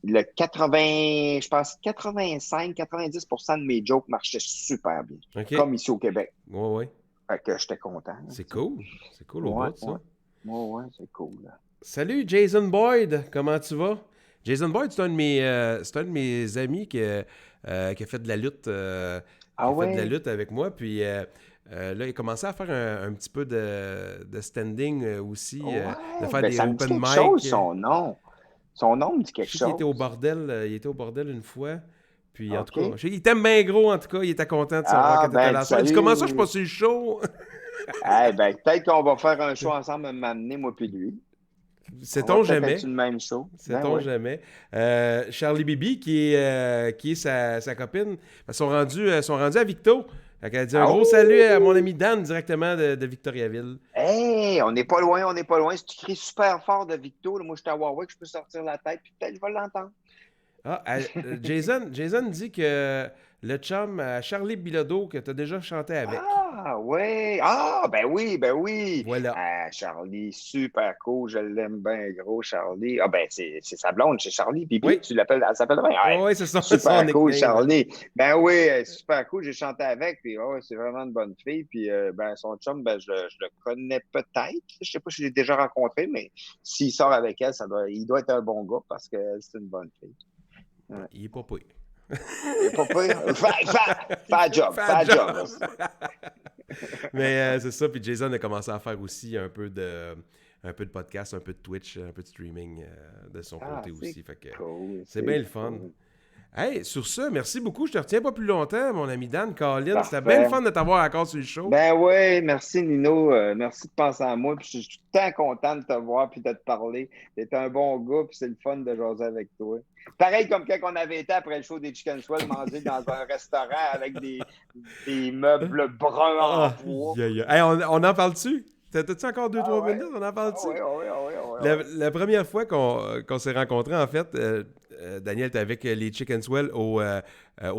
Le 85-90% de mes jokes marchaient super bien. Okay. Comme ici au Québec. Ouais. Fait que j'étais content. C'est cool. C'est cool au bout, ça. Ouais, c'est cool. Là. Salut Jason Boyd, comment tu vas? Jason Boyd, c'est un de mes amis qui a fait de la lutte. Fait de la lutte avec moi. Puis là, il a commencé à faire un petit peu de standing aussi. De faire des open mic. Son nom me dit quelque chose. Il était au bordel une fois. Puis en tout cas, il t'aime bien gros en tout cas. Il était content de savoir que tu étais là. Il dit comment ça, je suis pas sur le show? Peut-être qu'on va faire un show ensemble, m'amener, moi puis lui. Sait-on jamais. C'est le même show. Sait-on jamais. Charlie Bibi, qui est sa copine, ils sont rendus à Victo. Elle a dit un gros salut à mon ami Dan, directement de Victoriaville. Hey, on n'est pas loin. Si tu cries super fort de Victo, là, moi je suis à Warwick, je peux sortir la tête, puis peut-être je vais l'entendre. Jason dit que le chum Charlie Bilodeau que tu as déjà chanté avec. Ah, oui. Ah, ben oui. Voilà. Charlie, super cool. Je l'aime bien gros, Charlie. Ah, ben, c'est sa blonde chez Charlie. Puis, oui. Tu l'appelles, elle s'appelle bien. Oui, c'est ça. Super cool, Charlie. Ben oui, super cool. J'ai chanté avec. Puis, c'est vraiment une bonne fille. Puis, son chum, je le connais peut-être. Je sais pas si je l'ai déjà rencontré, mais s'il sort avec elle, il doit être un bon gars parce que c'est une bonne fille. Ouais. Il est pas pire. Il est pas pire. Fais job. Mais c'est ça. Puis Jason a commencé à faire aussi un peu de podcast, un peu de Twitch, un peu de streaming de son côté aussi. Fait que c'est bien le fun. Cool. Hey, sur ça, merci beaucoup. Je te retiens pas plus longtemps, mon ami Dan. Colin, c'était bien le fun de t'avoir encore sur le show. Ben oui, merci Nino. Merci de penser à moi. Puis je suis tout le temps content de te voir puis de te parler. T'es un bon gars puis c'est le fun de jaser avec toi. Pareil comme quand on avait été après le show des Chicken Swell manger dans un restaurant avec des meubles bruns en bois. Hey, on en parle-tu? T'as-tu encore 2-3 minutes? On en parle-tu? Oui. La première fois qu'on s'est rencontrés, en fait, Daniel était avec les Chicken Swell au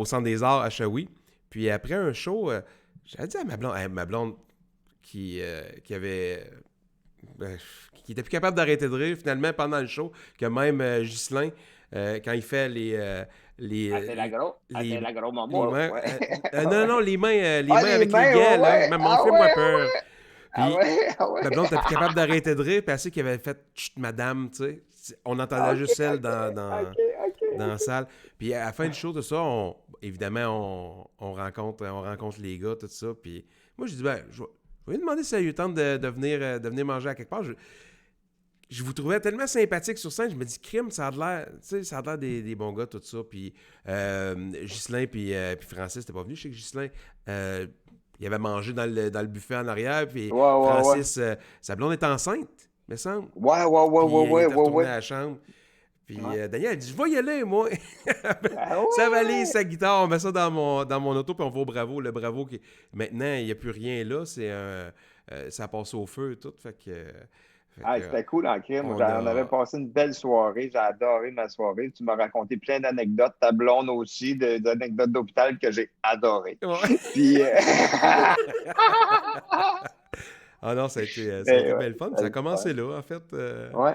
Centre des Arts à Shawi. Puis après un show, j'avais dit à ma blonde qui était plus capable d'arrêter de rire finalement pendant le show, que même Ghislain, quand il fait les maman. Non, les mains avec les gants, là. Maman, fais-moi peur. Puis, ma blonde était plus capable d'arrêter de rire, puis elle sait qu'il avait fait chut, madame, tu sais. On entendait juste elle dans la salle. Puis à la fin du show, tout ça, évidemment, on rencontre les gars, tout ça. Puis moi, j'ai dit, je vais lui demander si ça lui tente de venir manger à quelque part. Je vous trouvais tellement sympathique sur scène, je me dis, crime, ça a l'air des bons gars, tout ça. Puis Ghislain puis Francis, t'es pas venu, je sais que Ghislain... il avait mangé dans le buffet en arrière, puis Francis, sa blonde est enceinte, me semble. Ouais. Il était retourné à la chambre. Puis Daniel a dit, je vais y aller, moi. Ça valise sa guitare, on met ça dans mon auto, puis on va au Bravo. Le Bravo, maintenant, il n'y a plus rien là, ça passe au feu et tout, fait que... C'était cool en crime. On avait passé une belle soirée. J'ai adoré ma soirée. Tu m'as raconté plein d'anecdotes. Ta blonde aussi, d'anecdotes d'hôpital que j'ai adorées. Ouais. Puis... Ah non, ça a été belle fun. Ça a commencé là, en fait. Ouais.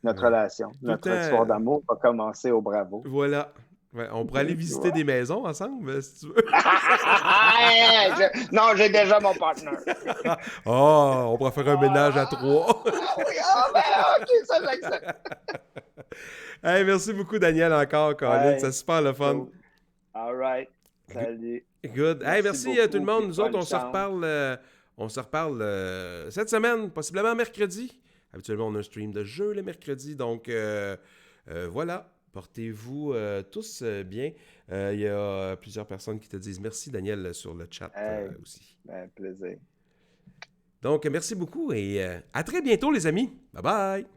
Notre relation. Notre histoire d'amour a commencé au Bravo. Voilà. Ouais, on pourrait aller visiter des maisons ensemble, si tu veux. Non, j'ai déjà mon partenaire. Oh, on pourrait faire un ménage à 3. Oui, ok, ça j'accepte. Hey, merci beaucoup, Daniel, encore, Colin. Hey, C'est super le fun. cool. All right. Salut. Good. Hey, merci à tout le monde. Nous autres, bonne on se chance. reparle, cette semaine, possiblement mercredi. Habituellement, on a un stream de jeu le mercredi. Donc, voilà. Portez-vous tous bien. Il y a plusieurs personnes qui te disent merci, Daniel, sur le chat aussi. Ben, plaisir. Donc, merci beaucoup et à très bientôt, les amis. Bye bye.